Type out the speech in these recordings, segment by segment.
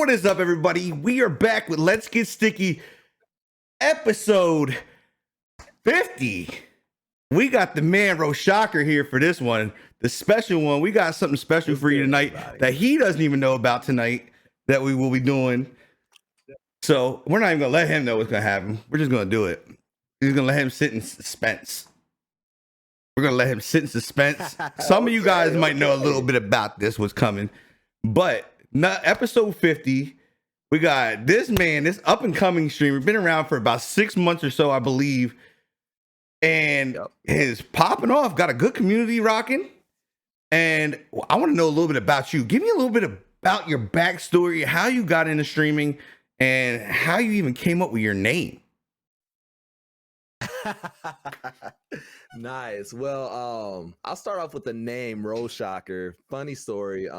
What is up, everybody? We are back with Let's Get Sticky, episode 50. We got the man Roshocker here for this one, the special one. We got something special for you tonight that he doesn't even know about tonight that we will be doing. So we're not even gonna let him know what's gonna happen. We're just gonna do it. He's gonna let him sit in suspense. We're gonna let him sit in suspense. Some of you guys might know a little bit about this, what's coming, but not episode 50. We got this man, this up and coming streamer, been around for about 6 months or so, I believe, and is popping off. Got a good community rocking, and I want to know a little bit about you. Give me a little bit about your backstory, how you got into streaming, and how you even came up with your name. Nice. Well, I'll start off with the name Roshocker. Funny story.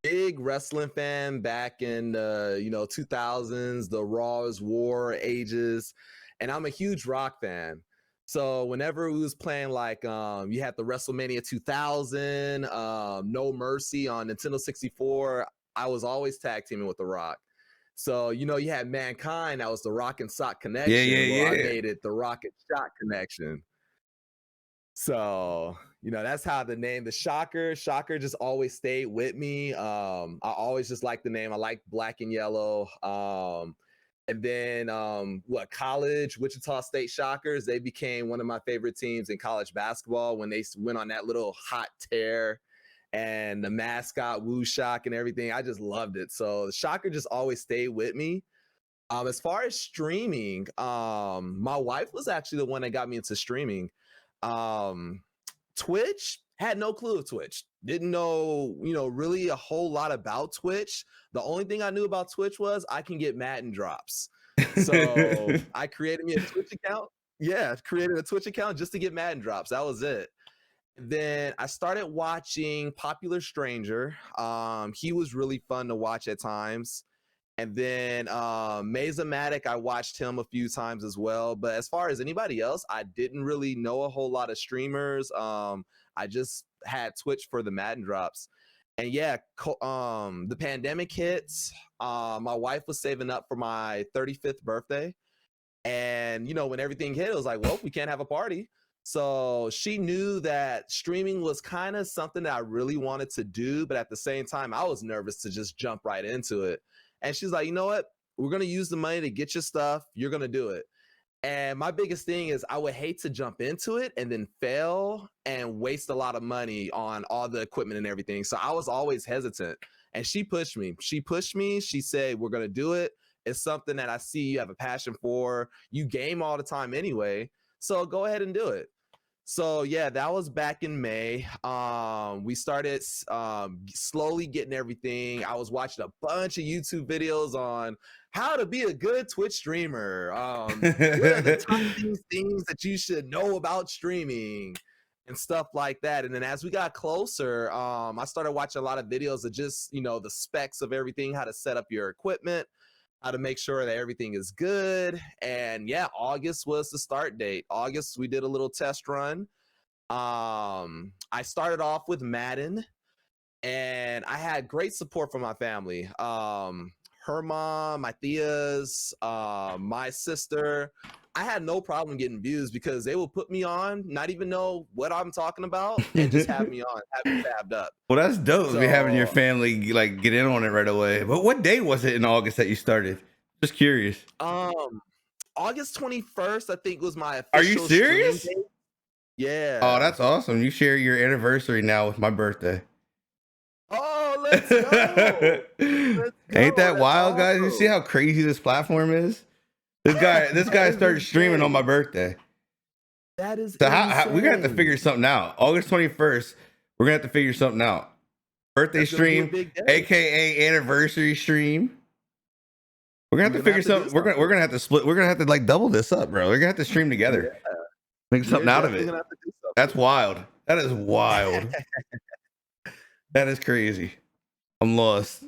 Big wrestling fan back in the 2000s, the Raw's War ages, and I'm a huge rock fan. So whenever we was playing, like, you had the WrestleMania 2000, No Mercy on Nintendo 64, I was always tag teaming with The Rock. So, you had Mankind, that was the Rock and Sock connection. Yeah. I made it the Rock and Shock connection. So, that's how the name, the Shocker just always stayed with me. I always just liked the name. I like black and yellow. And then college, Wichita State Shockers, they became one of my favorite teams in college basketball when they went on that little hot tear, and the mascot Woo Shock and everything. I just loved it. So the Shocker just always stayed with me. As far as streaming, my wife was actually the one that got me into streaming. Twitch, had no clue of Twitch. Didn't know, really a whole lot about Twitch. The only thing I knew about Twitch was I can get Madden drops. So I created me a Twitch account. Yeah, created a Twitch account just to get Madden drops. That was it. Then I started watching Popular Stranger. He was really fun to watch at times. And then Mazematic, I watched him a few times as well. But as far as anybody else, I didn't really know a whole lot of streamers. I just had Twitch for the Madden drops. And yeah, the pandemic hits. My wife was saving up for my 35th birthday. And, when everything hit, it was like, well, we can't have a party. So she knew that streaming was kind of something that I really wanted to do. But at the same time, I was nervous to just jump right into it. And she's like, you know what? We're going to use the money to get your stuff. You're going to do it. And my biggest thing is I would hate to jump into it and then fail and waste a lot of money on all the equipment and everything. So I was always hesitant. And she pushed me. She said, we're going to do it. It's something that I see you have a passion for. You game all the time anyway. So go ahead and do it. So yeah, that was back in May. We started slowly getting everything. I was watching a bunch of YouTube videos on how to be a good Twitch streamer. What are the top things that you should know about streaming and stuff like that. And then as we got closer, I started watching a lot of videos of just, the specs of everything, how to set up your equipment, how to make sure that everything is good. And yeah, August was the start date. August, we did a little test run. I started off with Madden, and I had great support from my family. Her mom, my tias, my sister. I had no problem getting views because they will put me on, not even know what I'm talking about, and just have me on, have me tabbed up. Well, that's dope. So, having your family get in on it right away. But what day was it in August that you started? Just curious. August 21st, I think, was my official. Are you serious? Stream date. Yeah. Oh, that's awesome. You share your anniversary now with my birthday. Oh, let's go. Ain't that wild, guys? You see how crazy this platform is? This guy started streaming on my birthday. That is so how we're gonna have to figure something out. August 21st, we're gonna have to figure something out. Birthday stream, aka anniversary stream. We're gonna have to figure something. We're gonna have to split. We're gonna have to double this up, bro. We're gonna have to stream together. Yeah. Make something out of it. That's wild. That is wild. That is crazy. I'm lost.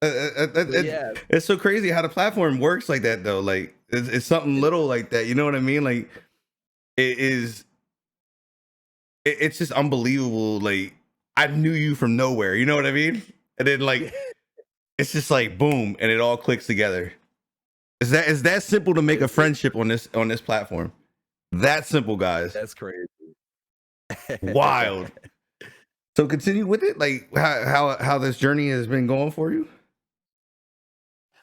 It's so crazy how the platform works like that, though. Like it's something little like that. You know what I mean? Like it's just unbelievable. Like I knew you from nowhere. You know what I mean? And then it's just like boom, and it all clicks together. Is that simple to make a friendship on this platform? That simple, guys. That's crazy. Wild. So continue with it, like how this journey has been going for you.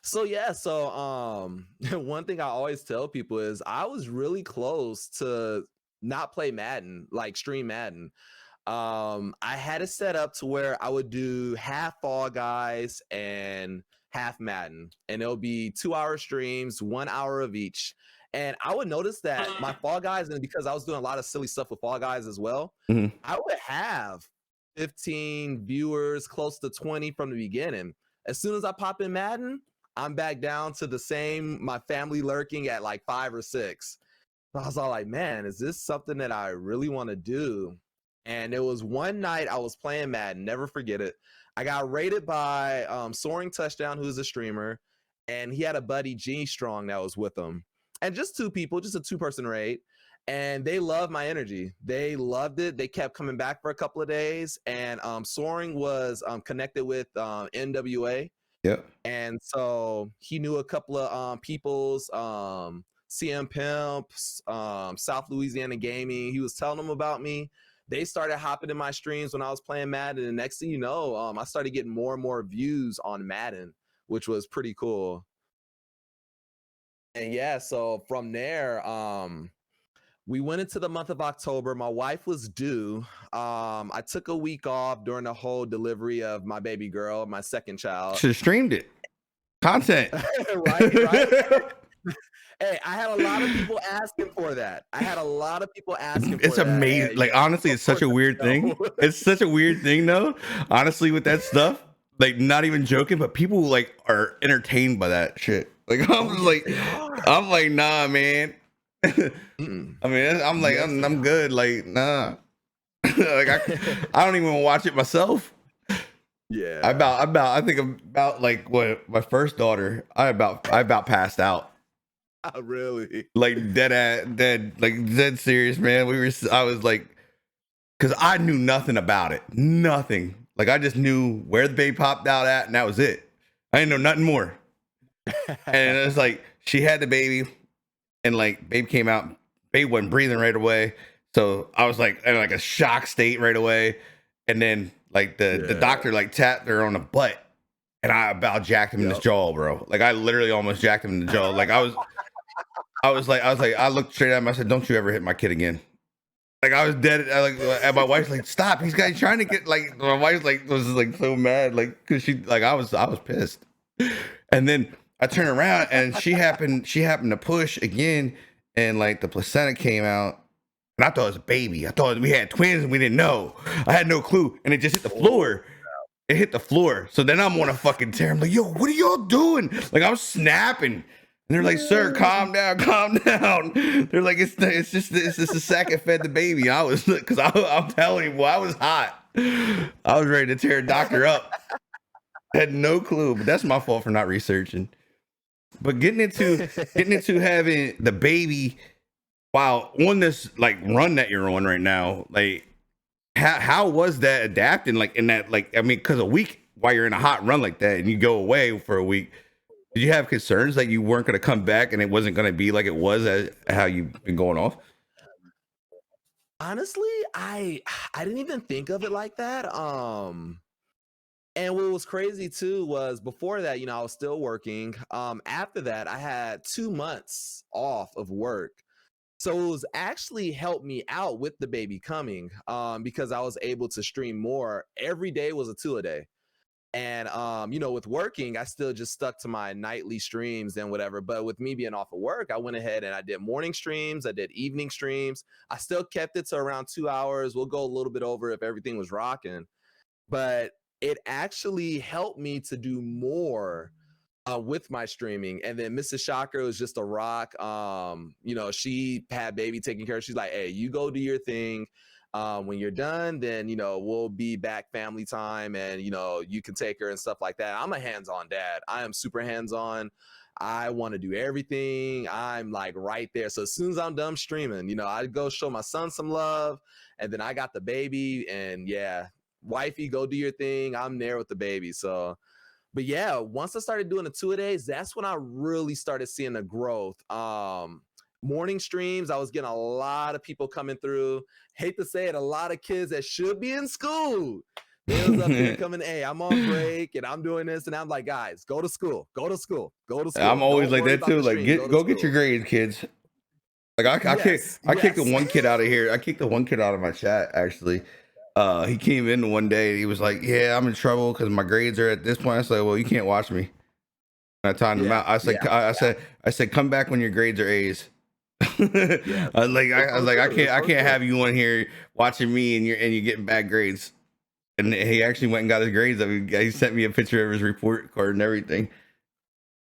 So yeah, one thing I always tell people is I was really close to not play Madden, like stream Madden. I had it set up to where I would do half Fall Guys and half Madden, and it'll be 2-hour streams, 1 hour of each. And I would notice that my Fall Guys, and because I was doing a lot of silly stuff with Fall Guys as well, Mhm. I would have 15 viewers, close to 20 from the beginning. As soon as I pop in Madden, I'm back down to the same, my family lurking at like 5 or 6. So I was all like, man, is this something that I really want to do? And it was one night I was playing Madden, never forget it. I got raided by Soaring Touchdown, who's a streamer, and he had a buddy, G Strong, that was with him. And just 2 people, just a 2-person raid. And they loved my energy. They loved it. They kept coming back for a couple of days. And Soaring was connected with NWA. Yep. And so he knew a couple of people's CM Pimp, South Louisiana Gaming. He was telling them about me. They started hopping in my streams when I was playing Madden. And next thing you know, I started getting more and more views on Madden, which was pretty cool. And yeah, so from there, we went into the month of October. My wife was due. I took a week off during the whole delivery of my baby girl, my second child. Should have streamed it. Content. right. Hey, I had a lot of people asking for that. It's amazing. That. Like, honestly, it's such a weird thing. It's such a weird thing, though. Honestly, with that stuff, like, not even joking, but people like are entertained by that shit. Like, I'm like, nah, man. I mean, I'm like, I'm good. Like, nah. Like, I don't even watch it myself. Yeah. I think about like what my first daughter. I about passed out. Really? Like dead serious, man. I was like, because I knew nothing about it. Nothing. Like, I just knew where the baby popped out at, and that was it. I didn't know nothing more. And it was like, she had the baby, and like, baby came out, baby wasn't breathing right away. So I was like in like a shock state right away. And then like the doctor like tapped her on the butt, and I about jacked him in his jaw, bro. Like, I literally almost jacked him in the jaw. Like, I looked straight at him. I said, "Don't you ever hit my kid again." Like, I was dead. And my wife's like, "Stop! He's trying to get." Like, my wife's like was like so mad, like, because she like I was pissed. And then I turned around, and she happened to push again, and like the placenta came out, and I thought it was a baby. I thought we had twins, and we didn't know. I had no clue, and it just hit the floor. It hit the floor. So then I'm on a fucking tear. I'm like, "Yo, what are y'all doing?" Like, I was snapping. And they're like, "Sir, calm down, calm down." They're like, it's just a sack that fed the baby. I was, because I'm telling you, boy, I was hot. I was ready to tear a doctor up. I had no clue, but that's my fault for not researching. But getting into having the baby while on this like run that you're on right now, like, how was that adapting? Like, in that, like, I mean, because a week while you're in a hot run like that, and you go away for a week. Did you have concerns that you weren't going to come back and it wasn't going to be like it was how you've been going off? Honestly, I didn't even think of it like that. And what was crazy too was before that, I was still working. After that, I had 2 months off of work. So it was actually helped me out with the baby coming, because I was able to stream more. Every day was a 2-a-day. And, with working, I still just stuck to my nightly streams and whatever. But with me being off of work, I went ahead and I did morning streams. I did evening streams. I still kept it to around 2 hours. We'll go a little bit over if everything was rocking. But it actually helped me to do more with my streaming. And then Mrs. Shocker was just a rock. She had baby taken care of. She's like, "Hey, you go do your thing. When you're done, then, we'll be back family time, and, you can take her and stuff like that." I'm a hands-on dad. I am super hands-on. I want to do everything. I'm like right there. So as soon as I'm done streaming, I go show my son some love, and then I got the baby, and yeah, wifey, go do your thing. I'm there with the baby. So but yeah, once I started doing the 2-a-days, that's when I really started seeing the growth. Morning streams, I was getting a lot of people coming through. Hate to say it, a lot of kids that should be in school. They was up there coming, hey, I'm on break and I'm doing this. And I'm like, guys, go to school, go to school, go to school. I'm always Don't like worry that about too. the Like, stream, go get your grades, kids. Like I kicked the one kid out of here. I kicked the one kid out of my chat actually. He came in one day and he was like, "Yeah, I'm in trouble because my grades are at this point." I said, "Well, you can't watch me." And I timed him out. I said, I said, "Come back when your grades are A's." I was like, I can't have you on here watching me and you're getting bad grades. And he actually went and got his grades up. He sent me a picture of his report card and everything.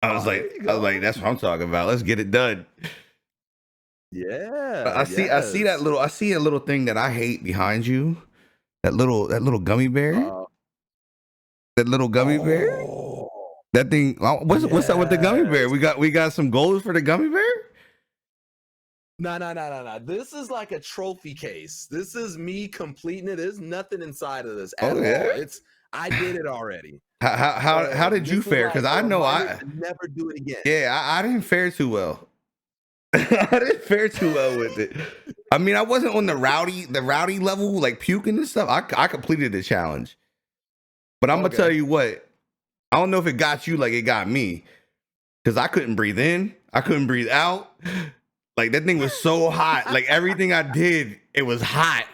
I was like, that's what I'm talking about. Let's get it done. Yeah, I see a little thing that I hate behind you. That little gummy bear. That little gummy bear. That thing. What's up with the gummy bear? We got some goals for the gummy bear. No. This is like a trophy case. This is me completing it. There's nothing inside of this at all. I did it already. How did you fare? Because I know I never do it again. Yeah, I didn't fare too well. I didn't fare too well with it. I mean, I wasn't on the rowdy level, like puking and stuff. I completed the challenge, but I'm gonna tell you what. I don't know if it got you like it got me, because I couldn't breathe in, I couldn't breathe out. Like that thing was so hot. Like everything I did, it was hot.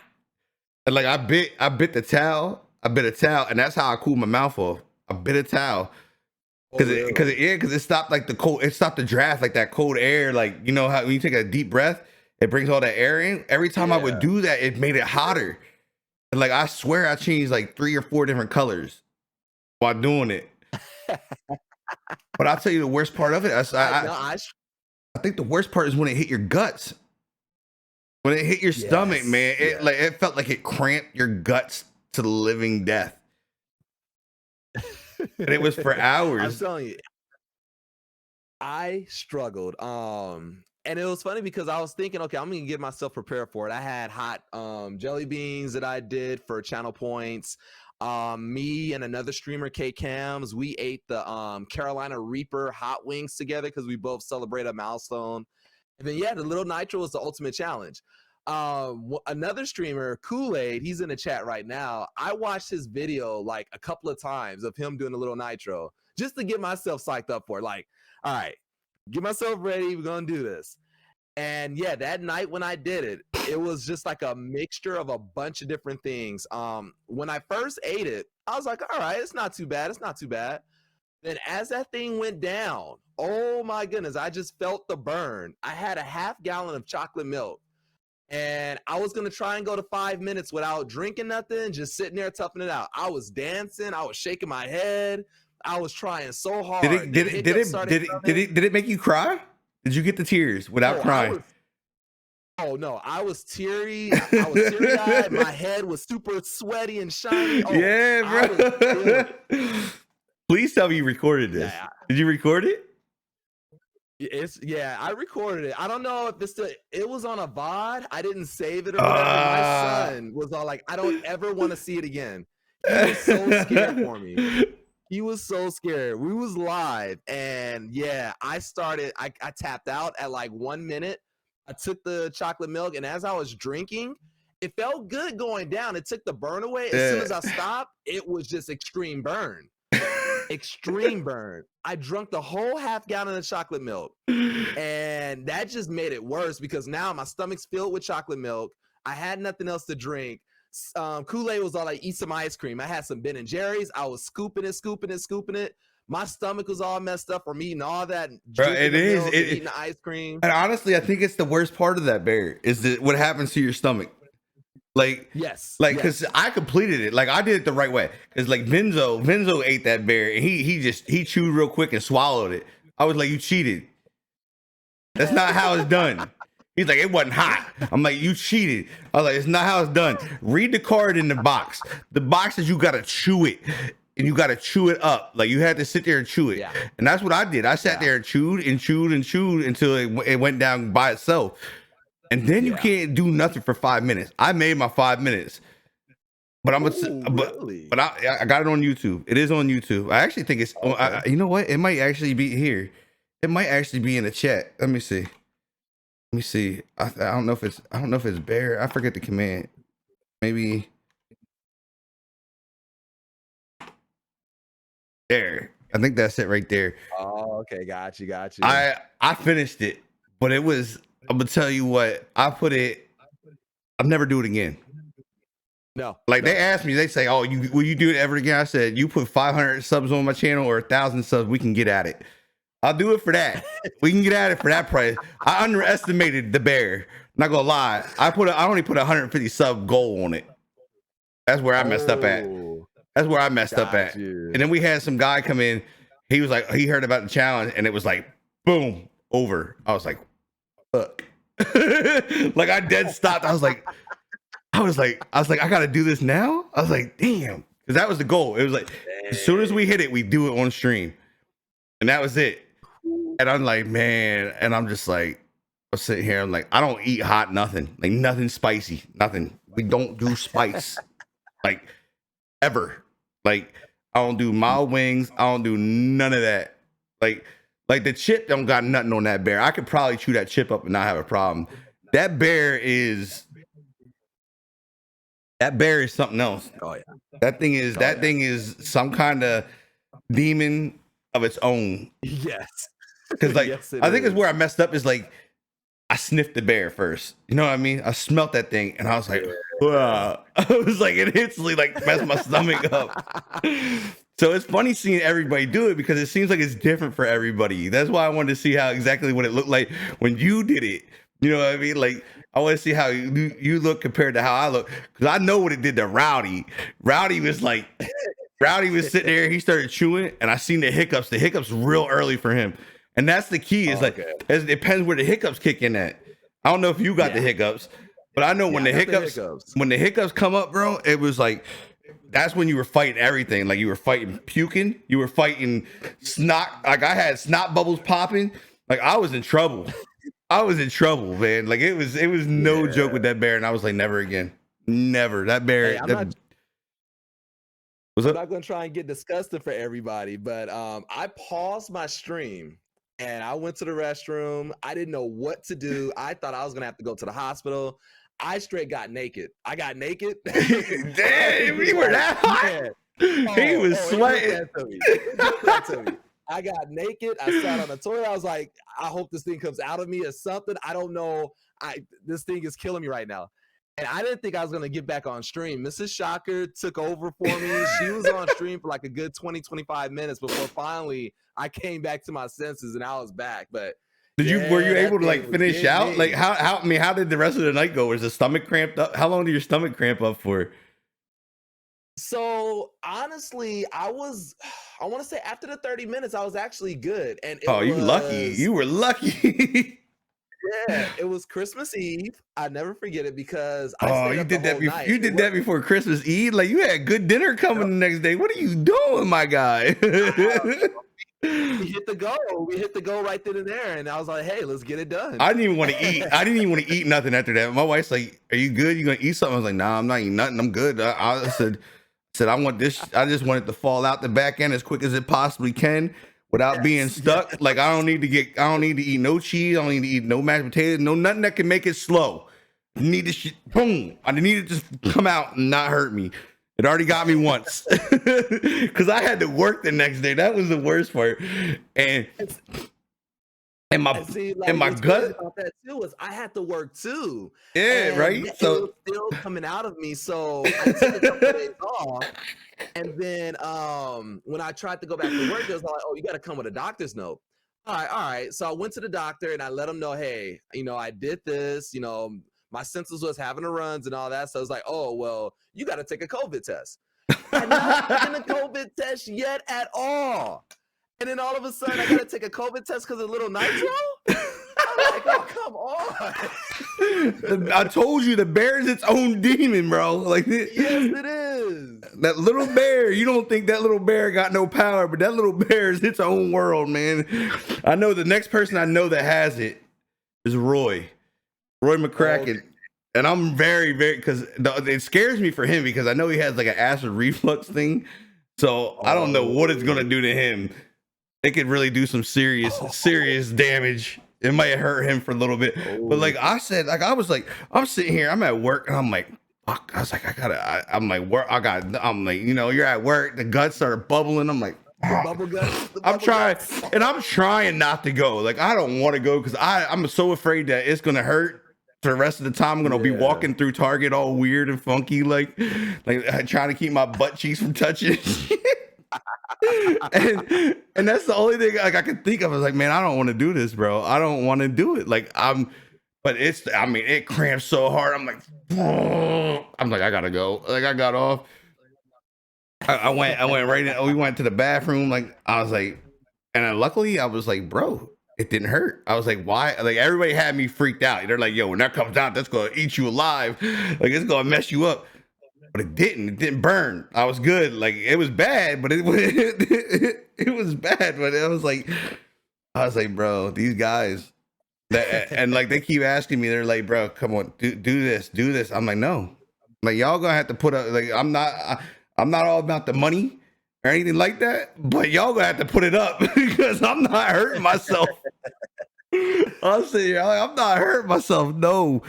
And like I bit the towel. I bit a towel, and that's how I cooled my mouth off. I bit a towel. Because it stopped like the cold. It stopped the draft, like that cold air. Like, you know how when you take a deep breath, it brings all that air in. Every time I would do that, it made it hotter. And like I swear, I changed like 3 or 4 different colors while doing it. But I'll tell you the worst part of it. I think the worst part is when it hit your guts. When it hit your stomach, man, it felt like it cramped your guts to living death. And it was for hours. I'm telling you, I struggled. And it was funny because I was thinking, okay, I'm gonna get myself prepared for it. I had hot jelly beans that I did for channel points. Me and another streamer, K Cams, we ate the Carolina Reaper hot wings together because we both celebrate a milestone. And then the Little Nitro was the ultimate challenge. Another streamer, Kool-Aid, he's in the chat right now. I watched his video like a couple of times of him doing the Little Nitro just to get myself psyched up for it. Like, all right, get myself ready. We're gonna do this. And that night when I did it, it was just like a mixture of a bunch of different things. When I first ate it, I was like, all right, it's not too bad. It's not too bad. Then as that thing went down, oh my goodness, I just felt the burn. I had a half gallon of chocolate milk. And I was going to try and go to 5 minutes without drinking nothing, just sitting there toughing it out. I was dancing. I was shaking my head. I was trying so hard. Did it make you cry? Did you get the tears without crying? No, I was teary. I was teary-eyed. My head was super sweaty and shiny. Oh, yeah, bro. Please tell me you recorded this. Yeah. Did you record it? I recorded it. I don't know if it was on a VOD. I didn't save it or whatever. My son was all like, I don't ever want to see it again. He was so scared for me. He was so scared. We was live, and I tapped out at like 1 minute. I took the chocolate milk, and as I was drinking, it felt good going down. It took the burn away. As soon as I stopped, it was just extreme burn. Extreme burn. I drank the whole half gallon of chocolate milk, and that just made it worse because now my stomach's filled with chocolate milk. I had nothing else to drink. Kool-Aid was all like, eat some ice cream. I had some Ben and Jerry's. I was scooping it. My stomach was all messed up from eating all that. Bro, eating the ice cream. And honestly, I think it's the worst part of that, bear, is that what happens to your stomach. Like, because I completed it. Like, I did it the right way. Because like Vinzo ate that bear, and he chewed real quick and swallowed it. I was like, you cheated. That's not how it's done. He's like, it wasn't hot. I'm like, you cheated. I was like, it's not how it's done. Read the card in the box. The box is you gotta chew it. And you gotta chew it up. Like, you had to sit there and chew it. Yeah. And that's what I did. I sat there and chewed until it went down by itself. And then you can't do nothing for 5 minutes. I made my 5 minutes. But I'm Ooh, really? but I got it on YouTube. It is on YouTube. I actually think it's. Okay. You know what? It might actually be here. It might actually be in the chat. Let me see. Let me see. I don't know if it's. I don't know if it's bear. I forget the command. Maybe there. I think that's it right there. Oh, okay. Got you. Got you. I finished it, but it was. I'm gonna tell you what. I put it. I'll never do it again. No. Like no. they asked me, they say, "Oh, will you do it ever again?" I said, "You put 500 subs on my channel or 1,000 subs, we can get at it. I'll do it for that. We can get at it for that price." I underestimated the bear. Not gonna lie, I only put 150 sub goal on it. That's where I messed up at. Oh, That's where I messed up got at. you. And then we had some guy come in. He was like, he heard about the challenge, and it was like, boom, over. I was like, fuck. Like I dead stopped. I was like, I gotta do this now. I was like, damn, because that was the goal. It was like, as soon as we hit it, we do it on stream, and that was it. And I'm like, man, and I'm just like, I'm sitting here. I'm like, I don't eat hot nothing, like nothing spicy, nothing. We don't do spice, like ever. Like I don't do mild wings. I don't do none of that. Like the chip don't got nothing on that bear. I could probably chew that chip up and not have a problem. That bear is something else. Oh yeah. That thing is some kind of demon of its own. Yes. Because like Yes, I think is. it's where I messed up is like I sniffed the bear first. You know what I mean? I smelt that thing and I was like, "Wow." I was like, it instantly like messed my stomach up. So it's funny seeing everybody do it because it seems like it's different for everybody. That's why I wanted to see how exactly what it looked like when you did it. You know what I mean? Like I want to see how you look compared to how I look because I know what it did to Rowdy. Rowdy was sitting there. He started chewing, and I seen the hiccups. The hiccups real early for him, and that's the key. Is it depends where the hiccups kick in at. I don't know if you got the hiccups, but I know when the hiccups come up, bro. It was like that's when you were fighting everything. Like you were fighting puking, you were fighting snot. Like I had snot bubbles popping. Like I was in trouble. I was in trouble, man. Like it was no joke with that bear, and I was like, never again, never. That bear. Hey, I'm not gonna try and get disgusted for everybody, but I paused my stream and I went to the restroom. I didn't know what to do. I thought I was gonna have to go to the hospital. I straight got naked. I got naked. Damn, we were that hot. He was sweating. I got naked. I sat on the toilet. I was like, I hope this thing comes out of me or something. I don't know. This thing is killing me right now. And I didn't think I was going to get back on stream. Mrs. Shocker took over for me. She was on stream for like a good 20, 25 minutes before finally I came back to my senses and I was back. But were you able to like finish out? Like how did the rest of the night go? Was the stomach cramped up? How long did your stomach cramp up for? So honestly, I want to say after the 30 minutes, I was actually good. And you lucky. You were lucky. Yeah, it was Christmas Eve. I never forget it because you did that before. You did that before Christmas Eve. Like you had good dinner coming the next day. What are you doing, my guy? We hit the go. We hit the go right then and there, and I was like, "Hey, let's get it done." I didn't even want to eat. I didn't even want to eat nothing after that. My wife's like, "Are you good? You gonna eat something?" I was like, "Nah, I'm not eating nothing. I'm good." I said, I want this. I just want it to fall out the back end as quick as it possibly can without being stuck. Like I don't need to eat no cheese. I don't need to eat no mashed potatoes. No nothing that can make it slow. I need this shit. Boom. I need it to come out and not hurt me. It already got me once because I had to work the next day. That was the worst part. And my gut about that too was I had to work too. Yeah, right. It was still coming out of me, so I took a couple of days off. And then when I tried to go back to work, it was like, "Oh, you got to come with a doctor's note." All right. So I went to the doctor and I let him know, "Hey, I did this. My senses was having the runs and all that." So I was like, "Oh, well, you got to take a COVID test." I'm not taking a COVID test yet at all. And then all of a sudden, I got to take a COVID test because of little nitro? I'm like, oh, come on. I told you the bear is its own demon, bro. Like, yes, it is. That little bear, you don't think that little bear got no power, but that little bear is its own world, man. I know the next person I know that has it is Roy McCracken. And I'm very, very because it scares me for him because I know he has like an acid reflux thing. So I don't know what it's gonna Oh, do to him. It could really do some serious damage. It might hurt him for a little bit. But oh, like I said, like I was like, I'm sitting here, I'm at work, and I'm like, fuck. I was like, I'm like, work. I'm like, you're at work. The guts started bubbling. I'm like, the fuck. bubble guts, the I'm bubble trying, guts. and I'm trying not to go. Like I don't want to go because I'm so afraid that it's gonna hurt. For the rest of the time, I'm gonna be Yeah. walking through Target all weird and funky, like trying to keep my butt cheeks from touching. and that's the only thing like I could think of. I was like, man, I don't want to do this, bro. I don't want to do it. Like but it cramps so hard. I'm like, I gotta go. Like I got off. I went right in. We went to the bathroom. Like I was like, and then luckily I was like, bro, it didn't hurt. I was like, why? Like everybody had me freaked out. They're like, yo, when that comes out, that's gonna eat you alive. Like it's gonna mess you up. But it didn't. It didn't burn. I was good. Like it was bad, but it was bad. But I was like, bro, these guys and like they keep asking me. They're like, bro, come on, do this. I'm like, no. Like y'all gonna have to put up. Like I'm not all about the money or anything like that. But y'all gonna have to put it up because I'm not hurting myself. I'm sitting here, I'm not hurting myself. No,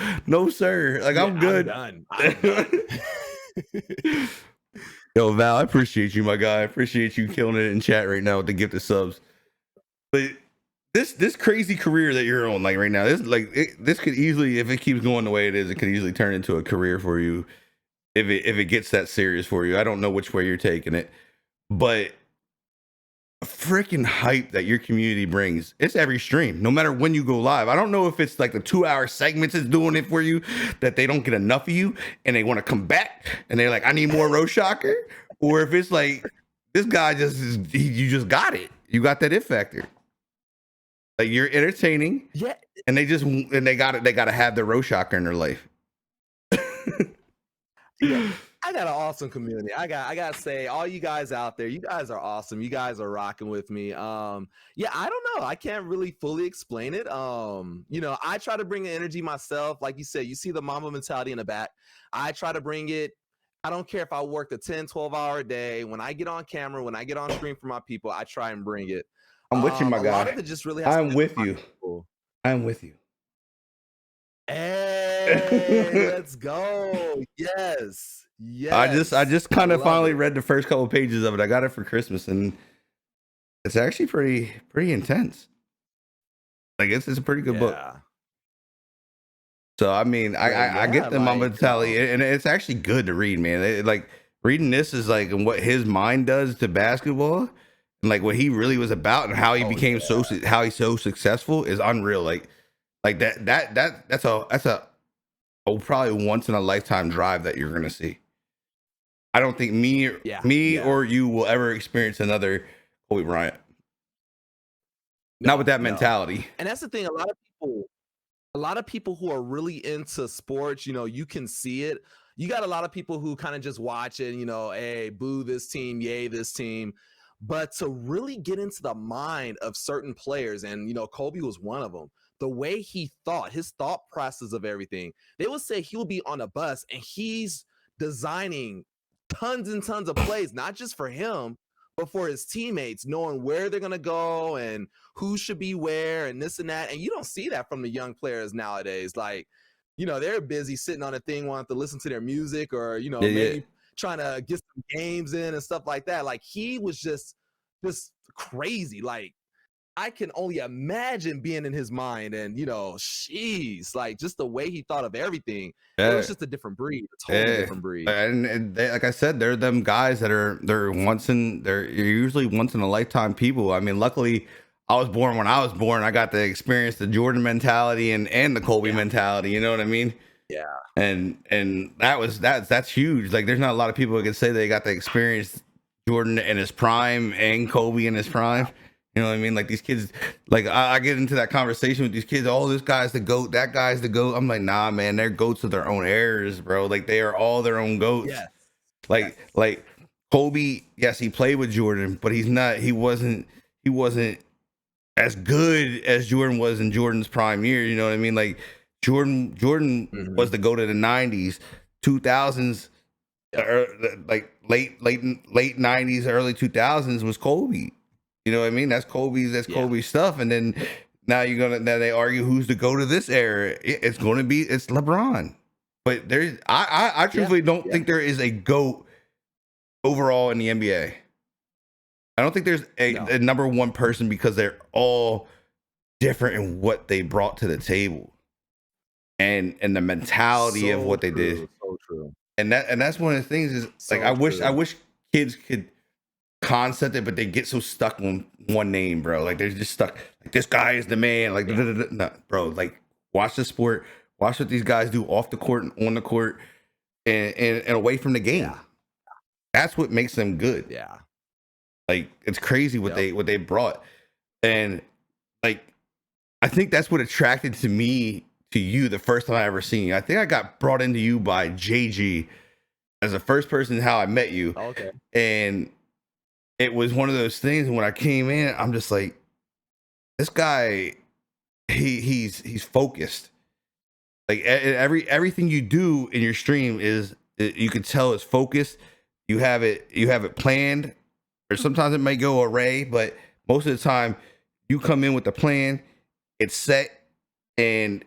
sir. Like Yeah, I'm good. I'm done. Yo, Val, I appreciate you, my guy. I appreciate you killing it in chat right now with the gift of subs. But this crazy career that you're on, like right now, this could easily, if it keeps going the way it is, it could easily turn into a career for you. If it gets that serious for you, I don't know which way you're taking it, but freaking hype that your community brings. It's every stream, no matter when you go live. I don't know if it's like the 2-hour segments is doing it for you, that they don't get enough of you and they want to come back and they're like, I need more Roshocker, or if it's like this guy you just got it. You got that it factor. Like you're entertaining, Yeah. and they got it. They got to have the Roshocker in their life. Yeah. I got an awesome community. I gotta say, all you guys out there, you guys are awesome. You guys are rocking with me. Yeah, I don't know. I can't really fully explain it. I try to bring the energy myself. Like you said, you see the Mamba mentality in the back. I try to bring it. I don't care if I work a 10, 12-hour day. When I get on camera, when I get on screen for my people, I try and bring it. I'm with you, my A guy. lot of it just really has I'm to with you. I'm with you. Hey, let's go. Yes. Yes. I just kind of love finally it. read the first couple pages of it. I got it for Christmas, and it's actually pretty intense. Like it's a pretty good book. Yeah. So I mean, I get the Mamba mentality, and it's actually good to read, man. Like reading this is like what his mind does to basketball, and like what he really was about, and how he became how he's so successful is unreal. Like that's a probably once in a lifetime drive that you're gonna see. I don't think me or you will ever experience another Kobe Bryant. Not with that mentality. And that's the thing. A lot of people who are really into sports, you can see it. You got a lot of people who kind of just watch it, hey, boo this team, yay this team. But to really get into the mind of certain players, and Kobe was one of them, the way he thought, his thought process of everything, they would say he would be on a bus and he's designing tons and tons of plays, not just for him, but for his teammates, knowing where they're going to go and who should be where and this and that. And you don't see that from the young players nowadays. Like, they're busy sitting on a thing, wanting to listen to their music or, maybe trying to get some games in and stuff like that. Like he was just crazy. Like I can only imagine being in his mind and, sheesh, like just the way he thought of everything. It was just a different breed, a totally different breed. And they, like I said, they're them guys that they're usually once in a lifetime people. I mean, luckily I was born when I was born. I got to experience the Jordan mentality and the Kobe mentality. You know what I mean? Yeah. And that's huge. Like there's not a lot of people who can say they got to experience Jordan in his prime and Kobe in his prime. You know what I mean? Like these kids, like I get into that conversation with these kids. Oh, this guy's the GOAT. That guy's the GOAT. I'm like, nah, man, they're GOATs of their own eras, bro. Like they are all their own GOATs. Yes. Like Kobe, yes, he played with Jordan, but he wasn't as good as Jordan was in Jordan's prime year. You know what I mean? Like Jordan was Mhm. the GOAT of the 90s, 2000s, Yep. like late 90s, early 2000s was Kobe. You know what I mean? That's Yeah. Kobe's stuff. And then now they argue who's the GOAT of this era. It's going to be it's LeBron. But I Yeah. truthfully don't Yeah. think there is a GOAT overall in the NBA. I don't think there's No. a number one person because they're all different in what they brought to the table and the mentality of So what they did. true. So true. And that's one of the things is like So I true. wish kids could concept it, but they get so stuck on one name, bro. Like they're just stuck. Like this guy is the man. Like Yeah. no, bro. Like watch the sport. Watch what these guys do off the court and on the court and away from the game. Yeah. That's what makes them good. Yeah. Like it's crazy what Yep. they brought, and like I think that's what attracted to me to you the first time I ever seen you. I think I got brought into you by JG as the first person how I met you, Okay. and it was one of those things. When I came in, I'm just like, this guy, he's focused. Like everything you do in your stream is you can tell it's focused. You have it planned, or sometimes it may go array, but most of the time you come in with the plan, it's set, and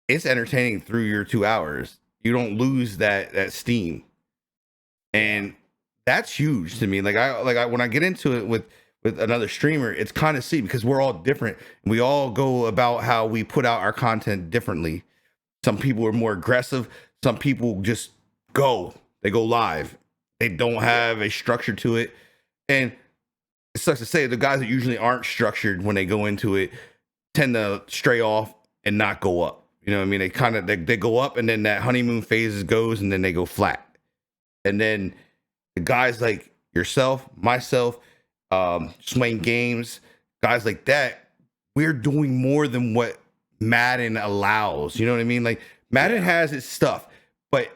it's entertaining through your 2 hours. You don't lose that steam, and that's huge to me. Like I when I get into it with another streamer, it's kind of see because we're all different. We all go about how we put out our content differently. Some people are more aggressive. Some people just they go live. They don't have a structure to it, and it sucks to say the guys that usually aren't structured when they go into it tend to stray off and not go up. You know what I mean? They kind of they go up, and then that honeymoon phase goes, and then they go flat. And then the guys like yourself, myself, Swain Games, guys like that, we're doing more than what Madden allows. You know what I mean? Like Madden has its stuff, but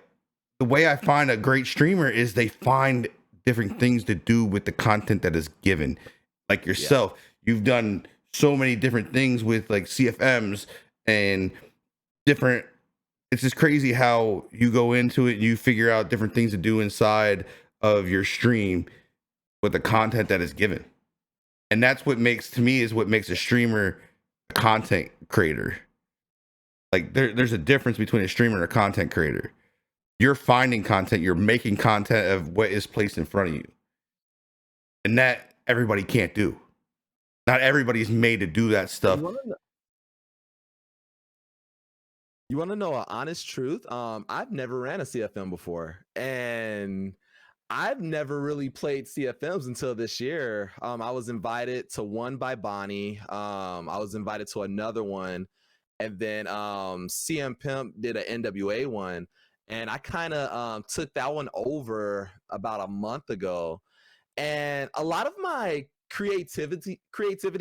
the way I find a great streamer is they find different things to do with the content that is given. Like yourself, you've done so many different things with like CFMs and different. It's just crazy how you go into it and you figure out different things to do inside of your stream with the content that is given. And that's what makes to me is what makes a streamer a content creator. Like there's a difference between a streamer and a content creator. You're finding content, you're making content of what is placed in front of you. And that everybody can't do. Not everybody's made to do that stuff. You want to know an honest truth? I've never ran a CFM before, and I've never really played CFMs until this year. I was invited to one by Bonnie. I was invited to another one, and then CM Pimp did an NWA one, and I kind of took that one over about a month ago. And a lot of my creativity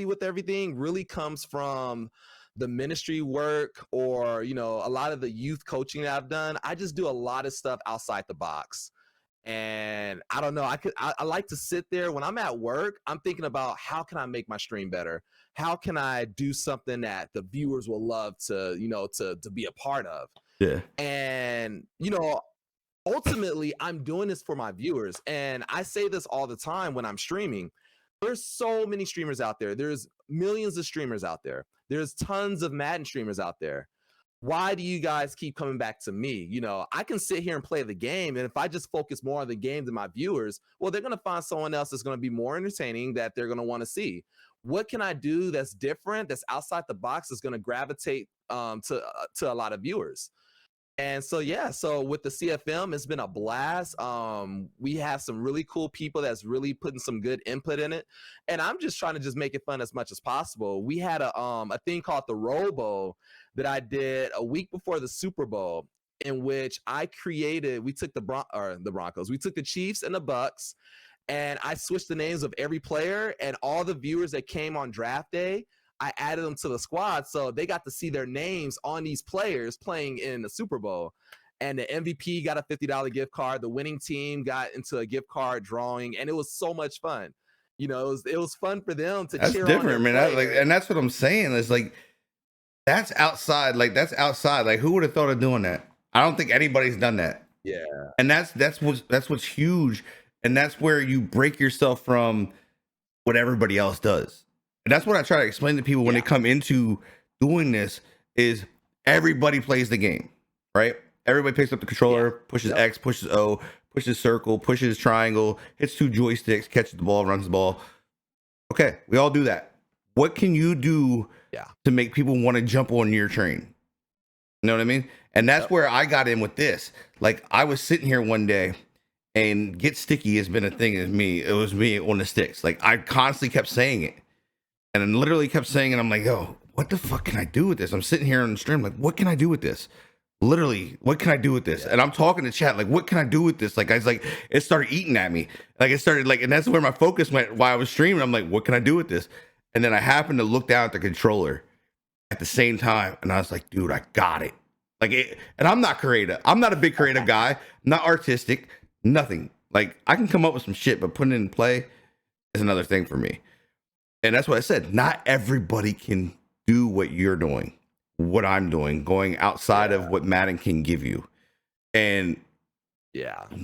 with everything really comes from the ministry work, or a lot of the youth coaching that I've done. I just do a lot of stuff outside the box. And I don't know, I like to sit there when I'm at work. I'm thinking about how can I make my stream better? How can I do something that the viewers will love to be a part of? Yeah. And ultimately I'm doing this for my viewers, and I say this all the time when I'm streaming. There's so many streamers out there. There's millions of streamers out there. There's tons of Madden streamers out there. Why do you guys keep coming back to me? I can sit here and play the game, and if I just focus more on the game than my viewers, well, they're going to find someone else that's going to be more entertaining that they're going to want to see. What can I do that's different, that's outside the box, that's going to gravitate to a lot of viewers? And so with the CFM, it's been a blast. We have some really cool people that's really putting some good input in it, and I'm just trying to just make it fun as much as possible. We had a thing called the Robo that I did a week before the Super Bowl, in which we took the Broncos, we took the Chiefs and the Bucks, and I switched the names of every player, and all the viewers that came on draft day, I added them to the squad, so they got to see their names on these players playing in the Super Bowl. And the MVP got a $50 gift card. The winning team got into a gift card drawing, and it was so much fun. It was fun for them to That's cheer on their different, man. player. And that's what I'm saying. It's like that's outside. Like that's outside. Like who would have thought of doing that? I don't think anybody's done that. Yeah. And that's what's huge. And that's where you break yourself from what everybody else does. And that's what I try to explain to people when they come into doing this is everybody plays the game, right? Everybody picks up the controller, pushes X, pushes O, pushes circle, pushes triangle, hits 2 joysticks, catches the ball, runs the ball. Okay, we all do that. What can you do to make people want to jump on your train? You know what I mean? And that's where I got in with this. Like I was sitting here one day, and get sticky has been a thing as me. It was me on the sticks. Like I constantly kept saying it, and then literally kept saying it. I'm like, yo, what the fuck can I do with this? I'm sitting here on the stream, like, what can I do with this? Literally, what can I do with this? And I'm talking to chat, like, what can I do with this? Like, I was like, it started eating at me. Like, it started like, and that's where my focus went while I was streaming. I'm like, what can I do with this? And then I happened to look down at the controller at the same time, and I was like, dude, I got it. Like, and I'm not creative. I'm not a big creative guy. Not artistic. Nothing. Like, I can come up with some shit, but putting it in play is another thing for me. And that's what I said. Not everybody can do what you're doing, what I'm doing, going outside of what Madden can give you. And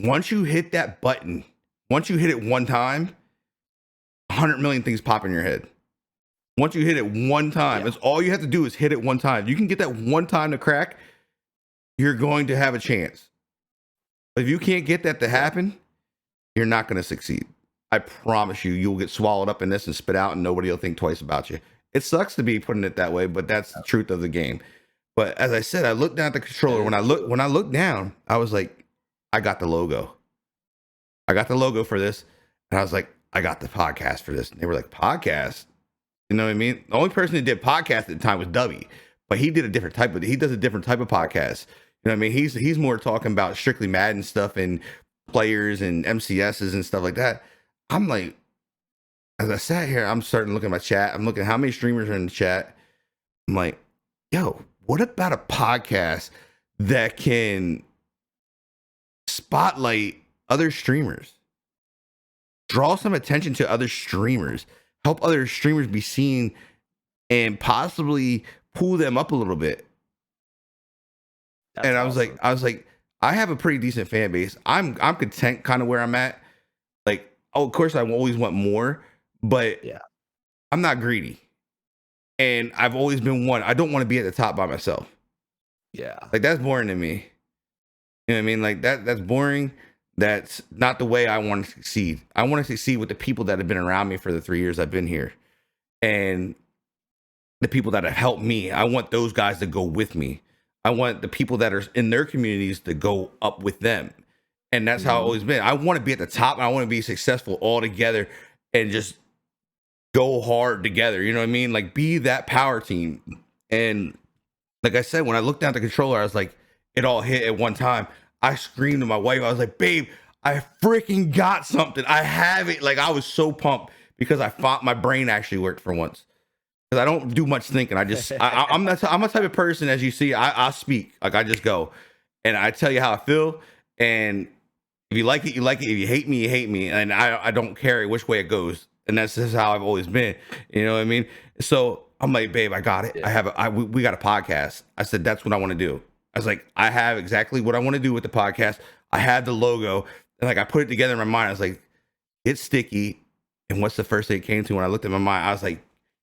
once you hit that button, once you hit it one time, 100 million things pop in your head. Once you hit it one time, it's all you have to do is hit it one time. You can get that one time to crack, you're going to have a chance. But if you can't get that to happen, you're not going to succeed. I promise you, you'll get swallowed up in this and spit out, and nobody will think twice about you. It sucks to be putting it that way, but that's the truth of the game. But as I said, I looked down at the controller. When I looked down, I was like, I got the logo. I got the logo for this. And I was like, I got the podcast for this. And they were like, podcast? You know what I mean? The only person that did podcast at the time was Dubby, but he does a different type of podcast. You know what I mean? He's more talking about strictly Madden stuff and players and MCSs and stuff like that. I'm like, as I sat here, I'm starting to look at my chat. I'm looking at how many streamers are in the chat. I'm like, yo, what about a podcast that can spotlight other streamers, draw some attention to other streamers, help other streamers be seen, and possibly pull them up a little bit? And I was like, I have a pretty decent fan base. I'm content kind of where I'm at. Like, oh, of course I always want more, but I'm not greedy. And I've always been one. I don't want to be at the top by myself. Like that's boring to me. You know what I mean? Like that's boring. That's not the way I want to succeed. I want to succeed with the people that have been around me for the 3 years I've been here. And the people that have helped me. I want those guys to go with me. I want the people that are in their communities to go up with them. And that's how I've always been. I want to be at the top, and I want to be successful all together and just go hard together. You know what I mean? Like be that power team. And like I said, when I looked down at the controller, I was like, it all hit at one time. I screamed to my wife. I was like, babe, I freaking got something. I have it. Like I was so pumped because I thought my brain actually worked for once. Because I don't do much thinking. I'm a type of person, as you see, I speak. Like I just go and I tell you how I feel. And if you like it, you like it. If you hate me, you hate me. And I don't care which way it goes. And that's just how I've always been. You know what I mean? So I'm like, babe, I got it. We got a podcast. I said, that's what I want to do. I was like, I have exactly what I want to do with the podcast. I had the logo. And like I put it together in my mind. I was like, it's sticky. And what's the first thing it came to when I looked at my mind? I was like,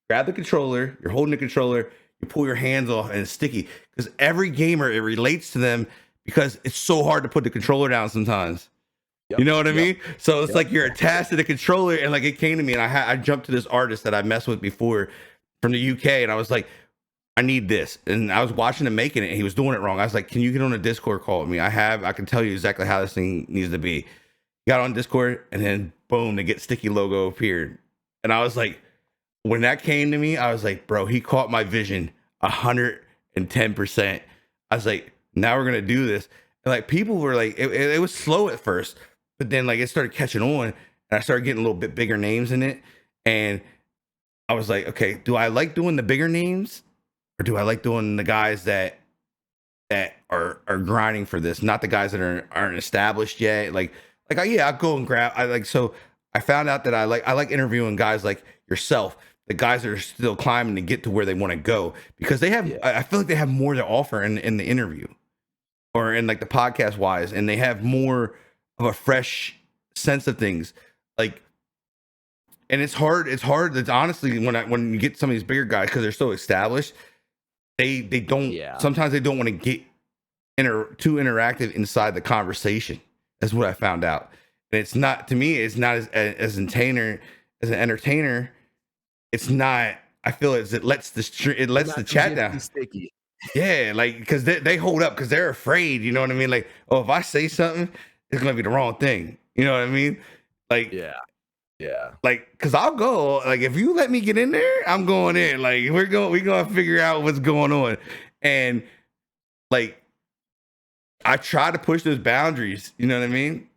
grab the controller. You're holding the controller. You pull your hands off and it's sticky. Because every gamer, it relates to them because it's so hard to put the controller down sometimes. You know what I mean? So it's like you're attached to the controller, and like it came to me, and I jumped to this artist that I messed with before from the UK, and I was like, I need this. And I was watching him making it, and he was doing it wrong. I was like, can you get on a Discord call with me? I can tell you exactly how this thing needs to be. Got on Discord, and then boom, the Get Sticky logo appeared. And I was like, when that came to me, I was like, bro, he caught my vision 110%. I was like, now we're gonna do this. And like people were like, it was slow at first. But then like it started catching on, and I started getting a little bit bigger names in it. And I was like, okay, do I like doing the bigger names, or do I like doing the guys that are grinding for this, not the guys that aren't established yet? Like I'll go and grab. So I found out that I like interviewing guys like yourself the guys that are still climbing to get to where they want to go, because they have, Yeah. I feel like they have more to offer in the interview or in like the podcast wise, and they have more of a fresh sense of things. Like, and it's hard. It's honestly when you get some of these bigger guys, because they're so established, they don't, Yeah. sometimes they don't want to get too interactive inside the conversation. That's what I found out. And it's not, to me, it's not as an entertainer. It's not, I feel it lets the chat down. Sticky. Yeah, like, because they hold up because they're afraid, you know what I mean? Like, oh, if I say something, it's gonna be the wrong thing. You know what I mean? Like, Yeah. like, because I'll go, like, if you let me get in there, I'm going in. Like, we're gonna figure out what's going on. And like, I try to push those boundaries, you know what I mean?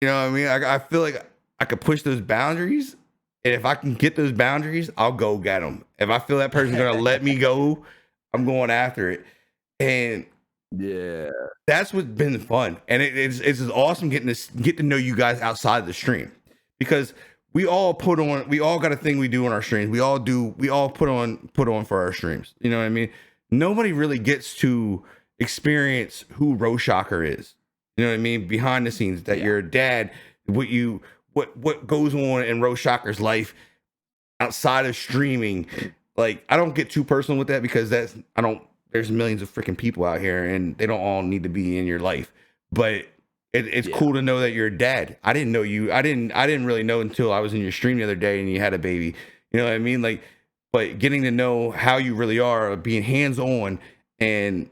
You know what I mean? I feel like I could push those boundaries, and if I can get those boundaries, I'll go get them. If I feel that person's gonna let me go, I'm going after it. And Yeah. that's what's been fun. And it's just awesome get to know you guys outside the stream, because we all got a thing we do on our streams. We all put on for our streams. You know what I mean? Nobody really gets to experience who Roshocker is. You know what I mean? Behind the scenes, that you're a dad, what goes on in Roshocker's life outside of streaming. Like, I don't get too personal with that, because there's millions of freaking people out here, and they don't all need to be in your life. But it's cool to know that you're a dad. I didn't know you. I didn't really know until I was in your stream the other day and you had a baby. You know what I mean? Like, but getting to know how you really are, being hands-on, and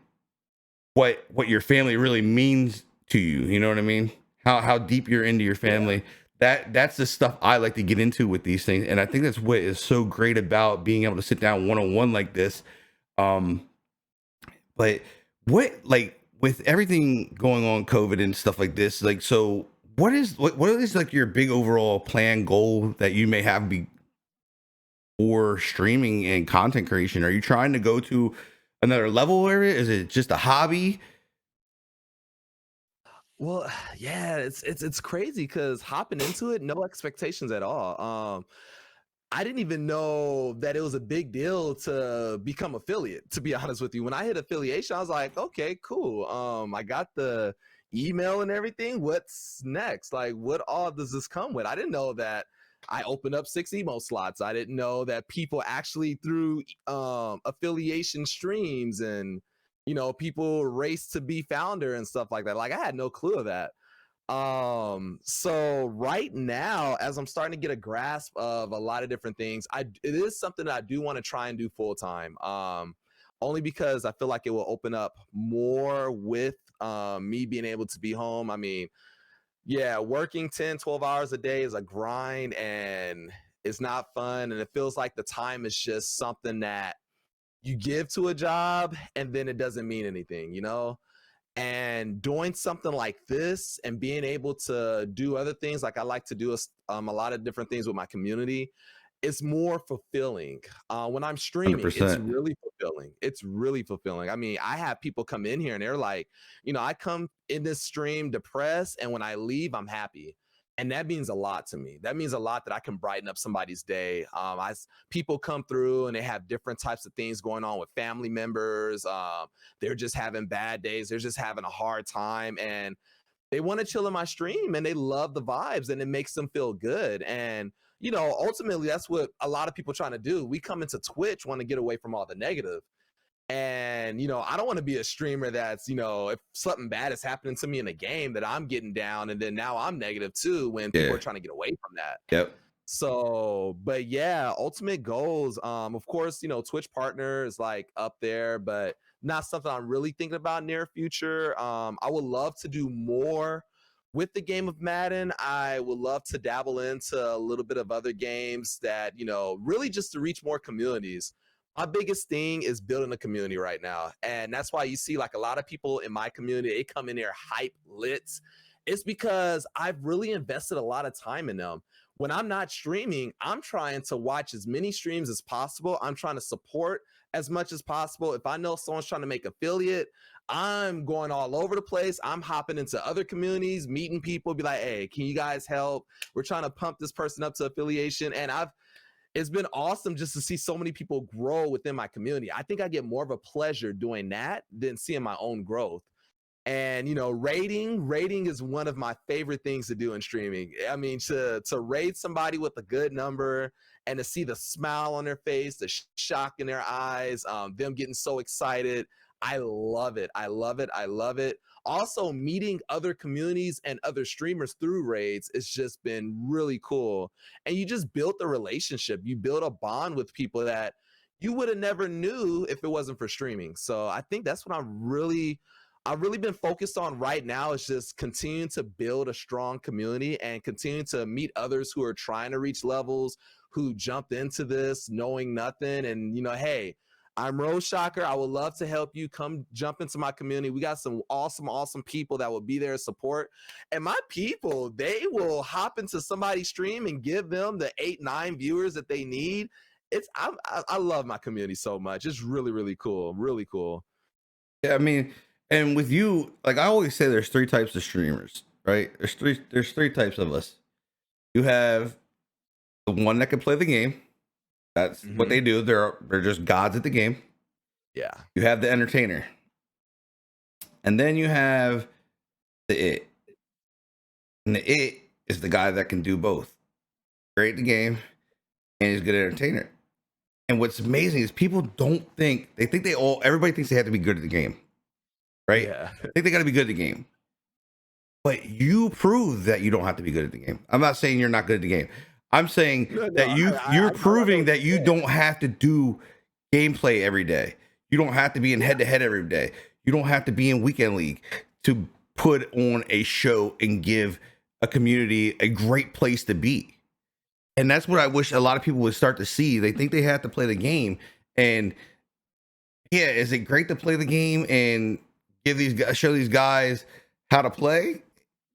what your family really means to you. You know what I mean? How deep you're into your family. That's the stuff I like to get into with these things. And I think that's what is so great about being able to sit down one-on-one like this. But what, like, with everything going on, COVID and stuff like this, like, so what is like your big overall plan, goal that you may have for streaming and content creation? Are you trying to go to another level area? Is it just a hobby? Well, yeah, it's crazy because hopping into it, no expectations at all. I didn't even know that it was a big deal to become affiliate, to be honest with you. When I hit affiliation, I was like, okay, cool. I got the email and everything. What's next? Like, what all does this come with? I didn't know that I opened up 6 emo slots. I didn't know that people actually through affiliation streams and people race to be founder and stuff like that. Like, I had no clue of that. So right now, as I'm starting to get a grasp of a lot of different things, it is something that I do want to try and do full time. Only because I feel like it will open up more with me being able to be home. I mean, yeah, working 10, 12 hours a day is a grind, and it's not fun, and it feels like the time is just something that you give to a job and then it doesn't mean anything, and doing something like this and being able to do other things, like I like to do a lot of different things with my community, it's more fulfilling. When I'm streaming, 100%. It's really fulfilling. I mean, I have people come in here and they're like, I come in this stream depressed, and when I leave, I'm happy. And that means a lot to me. That means a lot that I can brighten up somebody's day. People come through and they have different types of things going on with family members. They're just having bad days. They're just having a hard time, and they want to chill in my stream, and they love the vibes, and it makes them feel good. And ultimately, that's what a lot of people trying to do. We come into Twitch want to get away from all the negative. And, I don't want to be a streamer that's, if something bad is happening to me in a game, that I'm getting down and then now I'm negative too when people are trying to get away from that. Yep. So, but yeah, ultimate goals. Of course, Twitch partner is like up there, but not something I'm really thinking about near future. I would love to do more with the game of Madden. I would love to dabble into a little bit of other games that, really just to reach more communities. My biggest thing is building a community right now. And that's why you see like a lot of people in my community, they come in there hype lit. It's because I've really invested a lot of time in them. When I'm not streaming, I'm trying to watch as many streams as possible. I'm trying to support as much as possible. If I know someone's trying to make affiliate, I'm going all over the place. I'm hopping into other communities, meeting people, be like, hey, can you guys help? We're trying to pump this person up to affiliation. And it's been awesome just to see so many people grow within my community. I think I get more of a pleasure doing that than seeing my own growth. And rating is one of my favorite things to do in streaming. I mean, to rate somebody with a good number and to see the smile on their face, the shock in their eyes, them getting so excited. I love it. I love it. I love it. Also, meeting other communities and other streamers through raids has just been really cool. And you just built a relationship. You build a bond with people that you would have never knew if it wasn't for streaming. So I think that's what I've really been focused on right now, is just continuing to build a strong community and continue to meet others who are trying to reach levels, who jumped into this knowing nothing. And, hey, I'm Roshocker. I would love to help you. Come jump into my community. We got some awesome people that will be there to support. And my people, they will hop into somebody's stream and give them the 8-9 viewers that they need. I love my community so much. It's really, really cool. Really cool. Yeah, I mean, and with you, like I always say, there's 3 types of streamers, right? There's three types of us. You have the one that can play the game. That's what they do. They're just gods at the game. Yeah. You have the entertainer. And then you have the it. And the it is the guy that can do both. Great at the game and he's a good entertainer. And what's amazing is people don't think, everybody thinks they have to be good at the game. Right? Yeah. I think they got to be good at the game. But you prove that you don't have to be good at the game. I'm not saying you're not good at the game. I'm saying that you're proving that you don't have to do gameplay every day. You don't have to be in head-to-head every day. You don't have to be in weekend league to put on a show and give a community a great place to be. And that's what I wish a lot of people would start to see. They think they have to play the game. And yeah, is it great to play the game and show these guys how to play?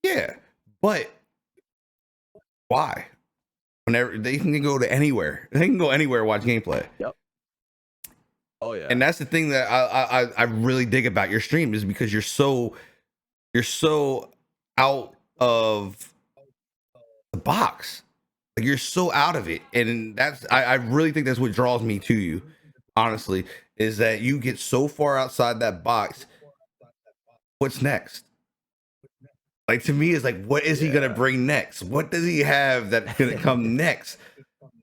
Yeah. But why? Whenever they can go to anywhere, they can go anywhere and watch gameplay. Yep. Oh yeah. And that's the thing that I really dig about your stream, is because you're so out of the box. Like you're so out of it. And I really think that's what draws me to you, honestly, is that you get so far outside that box. What's next? Like, to me, it's like, what is he gonna bring next? What does he have that's gonna come next?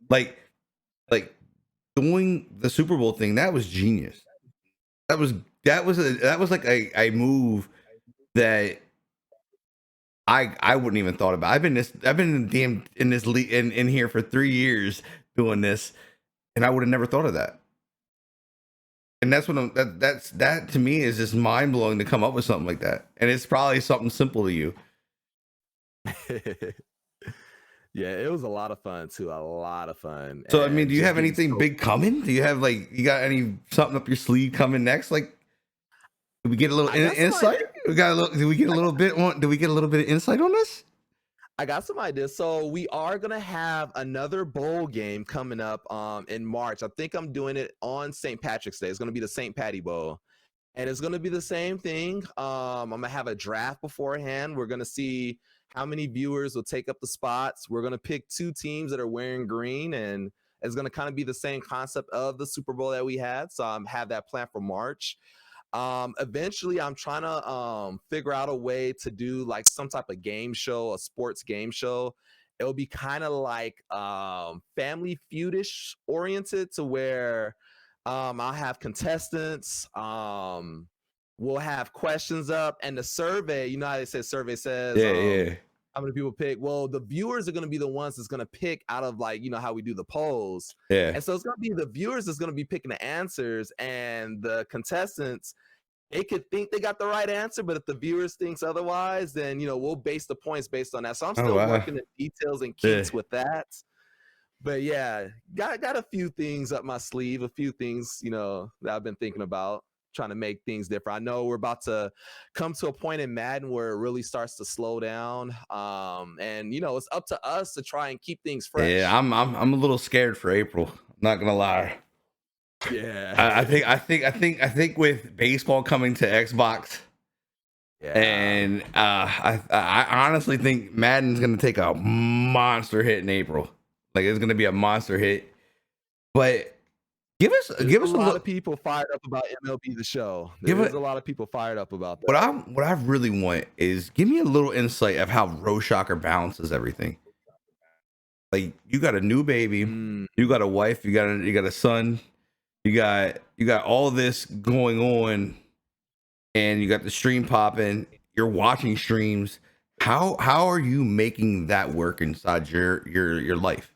Like doing the Super Bowl thing, that was genius. That was like a move that I wouldn't even thought about. I've been in this league in here for 3 years doing this, and I would have never thought of that. And that's what that to me is just mind blowing to come up with something like that. And it's probably something simple to you. Yeah, it was a lot of fun too. A lot of fun. So, I mean, do you have anything big coming? Do you have you got something up your sleeve coming next? Like, did we get a little insight? Do we get a little bit of insight on this? I got some ideas. So we are gonna have another bowl game coming up in March. I think I'm doing it on St. Patrick's Day. It's gonna be the St. Patty Bowl. And it's gonna be the same thing. I'm gonna have a draft beforehand. We're gonna see how many viewers will take up the spots. We're gonna pick 2 teams that are wearing green, and it's gonna kind of be the same concept of the Super Bowl that we had. So I'm have that plan for March. Eventually I'm trying to figure out a way to do like some type of game show, a sports game show. It'll be kind of like Family Feud-ish oriented, to where I'll have contestants, we'll have questions up, and the survey, you know how they say survey says how many people pick. Well, the viewers are going to be the ones that's going to pick out of, like, you know how we do the polls. Yeah. And so it's going to be the viewers that's going to be picking the answers, and the contestants, they could think they got the right answer, but if the viewers thinks otherwise, then, you know, we'll base the points based on that. So I'm still working the details and kinks with that. But yeah, got a few things up my sleeve, a few things, you know, that I've been thinking about, trying to make things different. I know we're about to come to a point in Madden where it really starts to slow down. And you know, it's up to us to try and keep things fresh. Yeah, I'm a little scared for April. I'm not gonna lie. Yeah. I think with baseball coming to Xbox, and I honestly think Madden's gonna take a monster hit in April. Like, it's gonna be a monster hit. But give us a a lot look. of people fired up about MLB The Show. Give There's it a lot of people fired up about what that. I really want is give me a little insight of how Roshocker balances everything. Like you got a new baby, Mm. you got a wife, you got a son, you got all this going on, and you got the stream popping. You're watching streams. How are you making that work inside your life?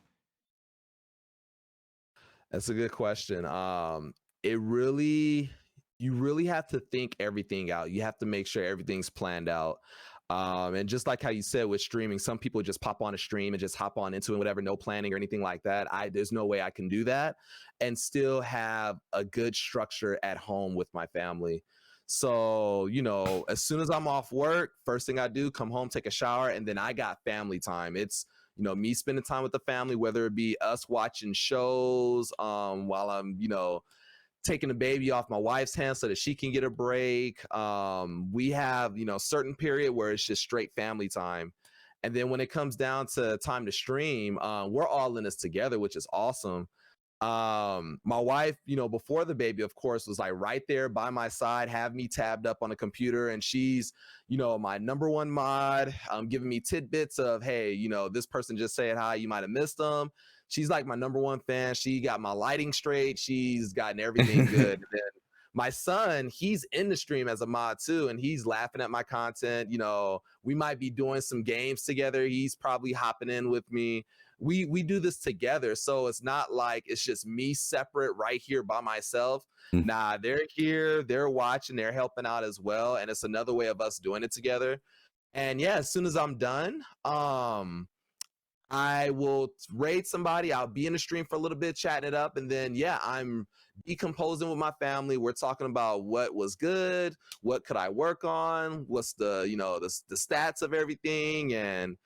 That's a good question. It really, you really have to think everything out. You have to make sure everything's planned out. And just like how you said with streaming, some people just pop on a stream and just hop on into it, whatever, no planning or anything like that. There's no way I can do that and still have a good structure at home with my family. So, as soon as I'm off work, first thing I do, come home, take a shower, and then I got family time. It's me spending time with the family, whether it be us watching shows while I'm, taking the baby off my wife's hands so that she can get a break. We have, certain period where it's just straight family time. And then when it comes down to time to stream, we're all in this together, which is awesome. My wife, before the baby, of course, was like right there by my side, have me tabbed up on a computer, and she's my number one mod, giving me tidbits of, hey, this person just said hi, you might have missed them. She's like my number one fan. She got my lighting straight, she's gotten everything good. And then my son, he's in the stream as a mod too, and he's laughing at my content. We might be doing some games together, he's probably hopping in with me. We do this together, so it's not like it's just me separate right here by myself. Mm. Nah, they're here, they're watching, they're helping out as well, and it's another way of us doing it together. And yeah, as soon as I'm done, I will raid somebody, I'll be in the stream for a little bit chatting it up, and then yeah, I'm decomposing with my family. We're talking about what was good, what could I work on, what's the the stats of everything. And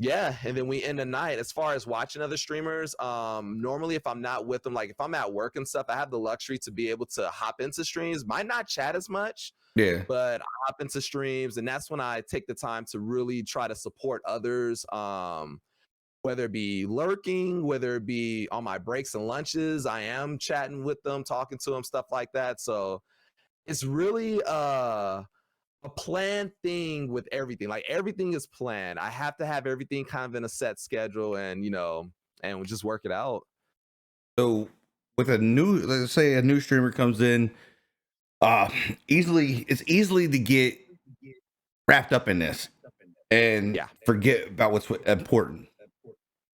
yeah, and then we end the night. As far as watching other streamers, normally if I'm not with them, like if I'm at work and stuff, I have the luxury to be able to hop into streams. Might not chat as much, Yeah. but I hop into streams, and that's when I take the time to really try to support others. Whether it be lurking, whether it be on my breaks and lunches, I am chatting with them, talking to them, stuff like that. So it's really a planned thing with everything. Like everything is planned. I have to have everything kind of in a set schedule, and and we just work it out. So with let's say a new streamer comes in, it's easily to get wrapped up in this and forget about what's important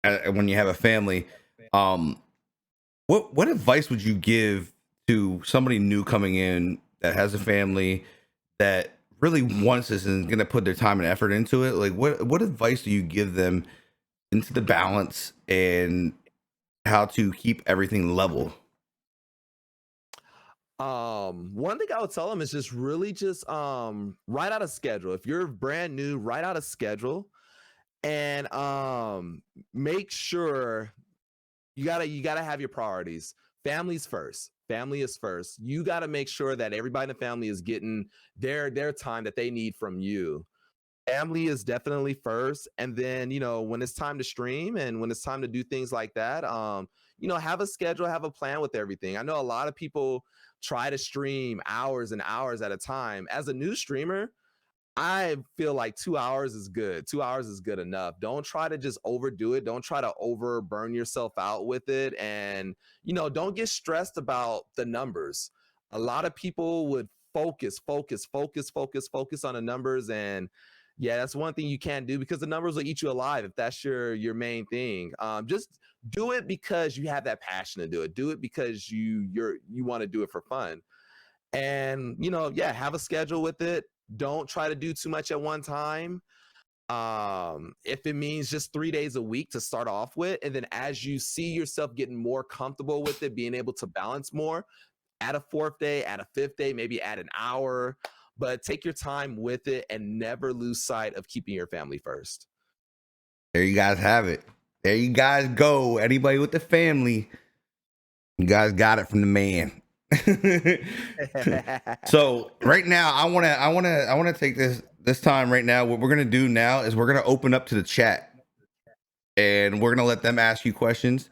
when you have a family. What advice would you give to somebody new coming in that has a family that really wants this and going to put their time and effort into it? Like what advice do you give them into the balance and how to keep everything level? One thing I would tell them is just really just write out a schedule. If you're brand new, write out a schedule, and make sure you gotta have your priorities. Family's first. Family is first. You got to make sure that everybody in the family is getting their time that they need from you. Family is definitely first, and then when it's time to stream and when it's time to do things like that, have a schedule, have a plan with everything. I know a lot of people try to stream hours and hours at a time. As a new streamer, I feel like 2 hours is good. 2 hours is good enough. Don't try to just overdo it. Don't try to over burn yourself out with it. And, don't get stressed about the numbers. A lot of people would focus on the numbers. And yeah, that's one thing you can't do, because the numbers will eat you alive if that's your main thing. Just do it because you have that passion to do it. Do it because you want to do it for fun. And have a schedule with it. Don't try to do too much at one time. If it means just 3 days a week to start off with, and then as you see yourself getting more comfortable with it, being able to balance more, add a fourth day, add a fifth day, maybe add an hour, but take your time with it and never lose sight of keeping your family first. There you guys have it. There you guys go. Anybody with the family, you guys got it from the man. So right now, I want to take this time right now. What we're gonna do now is we're gonna open up to the chat, and we're gonna let them ask you questions.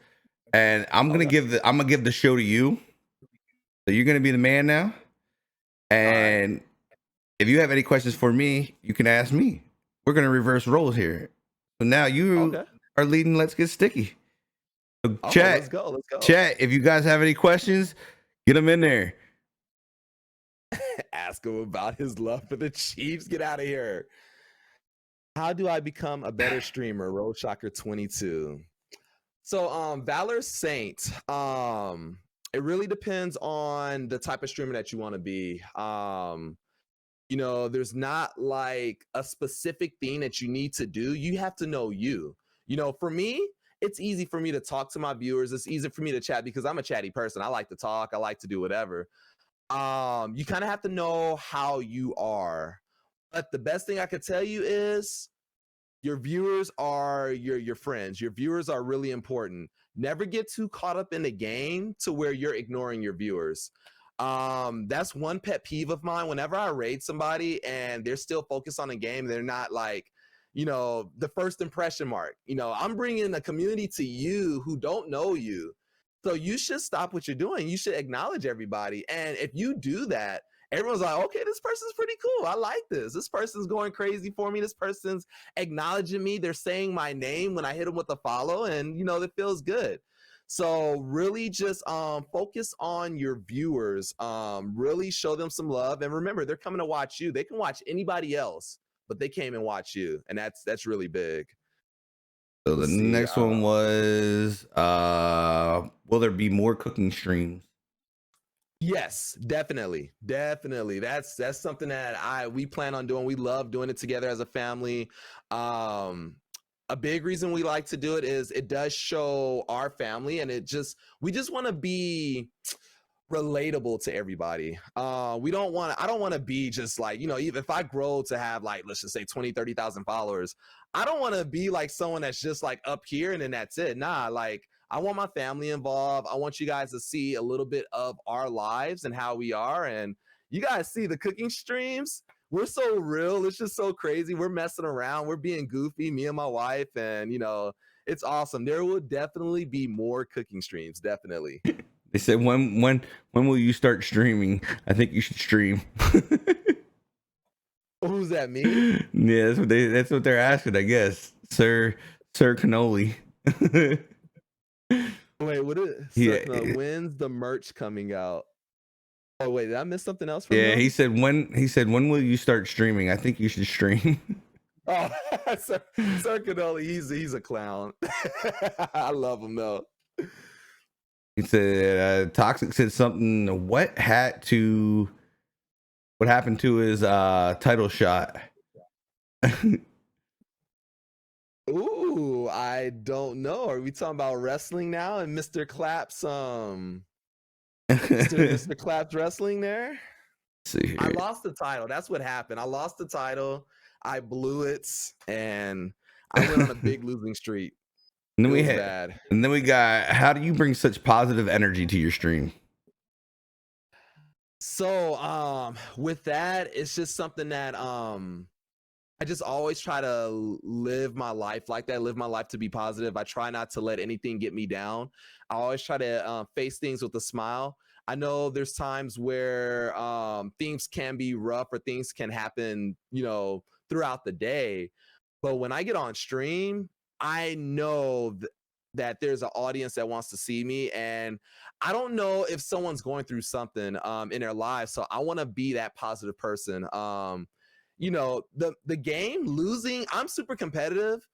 and I'm gonna give the show to you. So you're gonna be the man now. All right. And if you have any questions for me, you can ask me. We're gonna reverse roles here. So now you Okay. are leading. Let's get sticky. So Oh, chat, let's go. Let's go. chat. If you guys have any questions, get them in there. Ask him about his love for the Chiefs. Get out of here. How do I become a better streamer? Road Shocker 22. So Valor Saint, it really depends on the type of streamer that you want to be. There's not like a specific thing that you need to do. You have to know you. For me, it's easy for me to talk to my viewers. It's easy for me to chat because I'm a chatty person. I like to talk. I like to do whatever. You kind of have to know how you are. But the best thing I could tell you is your viewers are your friends. Your viewers are really important. Never get too caught up in the game to where you're ignoring your viewers. That's one pet peeve of mine. Whenever I raid somebody and they're still focused on the game, they're not like, the first impression mark. I'm bringing a community to you who don't know you. So you should stop what you're doing. You should acknowledge everybody. And if you do that, everyone's like, okay, this person's pretty cool. I like this. This person's going crazy for me. This person's acknowledging me. They're saying my name when I hit them with a follow, and it feels good. So really just focus on your viewers. Really show them some love. And remember, they're coming to watch you. They can watch anybody else, but they came and watch you. And that's really big. So the next one was will there be more cooking streams? Yes, definitely. That's something that we plan on doing. We love doing it together as a family. A big reason we like to do it is it does show our family, and we just want to be relatable to everybody. I don't want to be just like, even if I grow to have like, let's just say 20-30,000 followers, I don't want to be like someone that's just like up here and then that's it. Nah, like I want my family involved. I want you guys to see a little bit of our lives and how we are. And you guys see the cooking streams. We're so real. It's just so crazy. We're messing around. We're being goofy, me and my wife. And, it's awesome. There will definitely be more cooking streams. Definitely. They said, when will you start streaming? I think you should stream. Who's that, me? Yeah, that's what they're asking, I guess. Sir Cannoli. Wait, what is when's the merch coming out? Oh wait, did I miss something else from him? He said when will you start streaming? I think you should stream. Oh, Sir Cannoli, he's a clown. I love him though. He said Toxic said something. What happened to his title shot? Ooh, I don't know. Are we talking about wrestling now and Mr. Claps Mr. Claps wrestling there? See here. I lost the title. That's what happened. I lost the title. I blew it and I went on a big losing streak. And then we got, how do you bring such positive energy to your stream? So with that, it's just something that I just always try to live my life like that, live my life to be positive. I try not to let anything get me down. I always try to face things with a smile. I know there's times where things can be rough or things can happen, throughout the day. But when I get on stream, I know that there's an audience that wants to see me. And I don't know if someone's going through something in their lives. So I want to be that positive person. The game losing, I'm super competitive,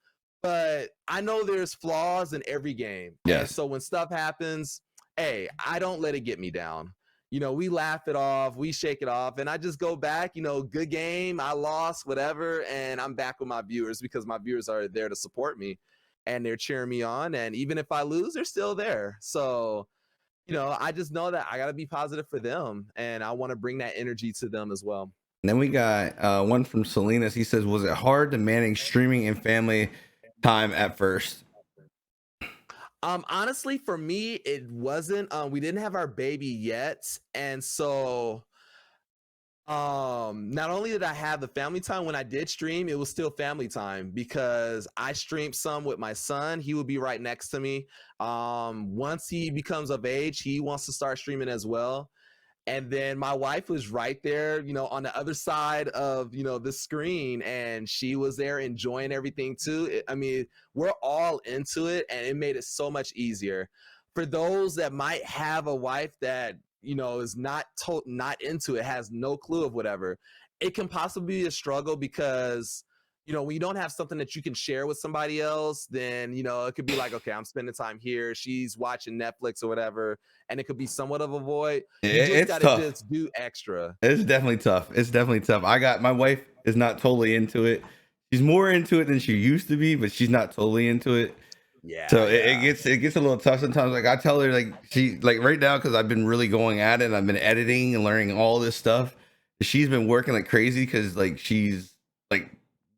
but I know there's flaws in every game. Yes. And so when stuff happens, hey, I don't let it get me down. We laugh it off, we shake it off, and I just go back, good game, I lost, whatever, and I'm back with my viewers because my viewers are there to support me and they're cheering me on. And even if I lose, they're still there. So, I just know that I got to be positive for them, and I want to bring that energy to them as well. And then we got one from Salinas. He says, was it hard to manage streaming and family time at first? Honestly, for me, it wasn't. We didn't have our baby yet, and so Not only did I have the family time when I did stream, it was still family time because I streamed some with my son. He would be right next to me. Once he becomes of age, he wants to start streaming as well. And then my wife was right there, on the other side of, the screen, and she was there enjoying everything too. I mean, we're all into it, and it made it so much easier. For those that might have a wife that, is not into it, has no clue of whatever, it can possibly be a struggle because when you don't have something that you can share with somebody else, then it could be like, okay, I'm spending time here, she's watching Netflix or whatever, and it could be somewhat of a void. You just It's gotta tough. just do extra. It's definitely tough. It's definitely tough. I got my wife is not totally into it. She's more into it than she used to be, but she's not totally into it. Yeah. So it gets a little tough sometimes. Like I tell her, like she like right now, because I've been really going at it and I've been editing and learning all this stuff. She's been working like crazy because like she's like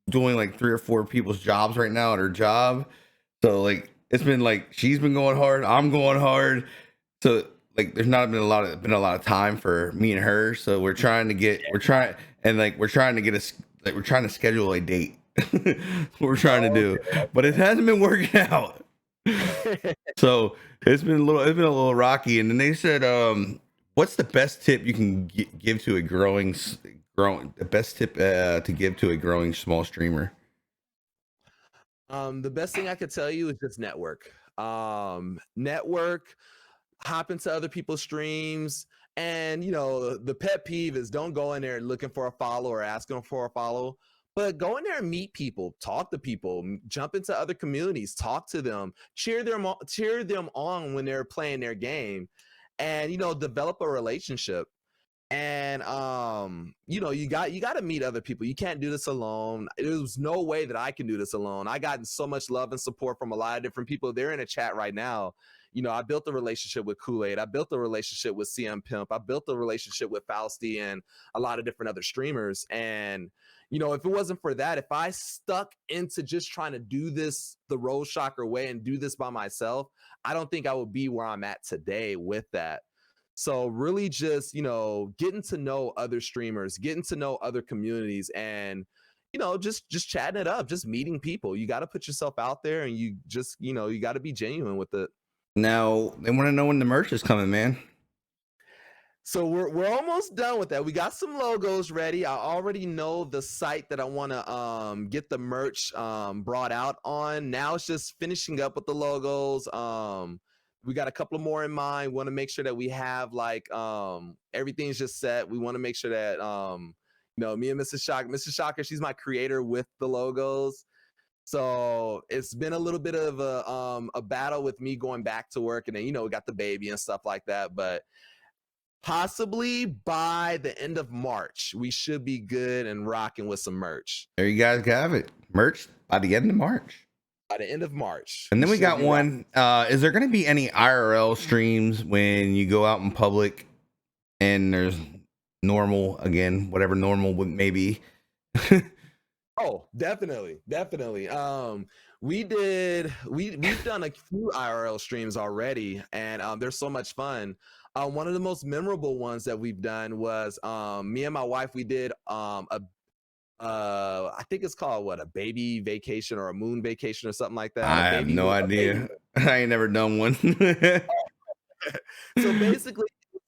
doing like 3 or 4 people's jobs right now at her job. So like it's been like she's been going hard, I'm going hard. So like there's not been a lot of time for me and her. So we're trying to schedule a date. We're trying to do, but it hasn't been working out. So it's been a little rocky. And then they said, what's the best tip you can give to a growing the best tip to give to a growing small streamer? The best thing I could tell you is just network. Network, hop into other people's streams, and the pet peeve is don't go in there looking for a follow or asking for a follow. But go in there and meet people, talk to people, jump into other communities, talk to them, cheer them on when they're playing their game, and develop a relationship. And you got to meet other people. You can't do this alone. There's no way that I can do this alone. I gotten so much love and support from a lot of different people. They're in a chat right now. I built a relationship with Kool-Aid. I built a relationship with CM Pimp. I built a relationship with Fausty and a lot of different other streamers. And if it wasn't for that, if I stuck into just trying to do this the Rose Shocker way and do this by myself, I don't think I would be where I'm at today with that. So really just, getting to know other streamers, getting to know other communities, and, just chatting it up, just meeting people. You got to put yourself out there, and you just, you got to be genuine with it. Now they want to know when the merch is coming, man. So we're almost done with that. We got some logos ready. I already know the site that I want to get the merch brought out on. Now it's just finishing up with the logos. We got a couple more in mind. Want to make sure that we have like everything's just set. We want to make sure that me and Mrs. Shocker, she's my creator with the logos. So it's been a little bit of a battle with me going back to work, and then we got the baby and stuff like that. But possibly by the end of March, we should be good and rocking with some merch. There you guys have it. Merch by the end of March. By the end of March. And then we got one. Is there going to be any IRL streams when you go out in public and there's normal again, whatever normal may be? Oh, definitely. We've done a few IRL streams already, and they're so much fun. One of the most memorable ones that we've done was me and my wife. We did I think it's called a baby vacation or a moon vacation or something like that. I have no idea. I ain't never done one. So basically,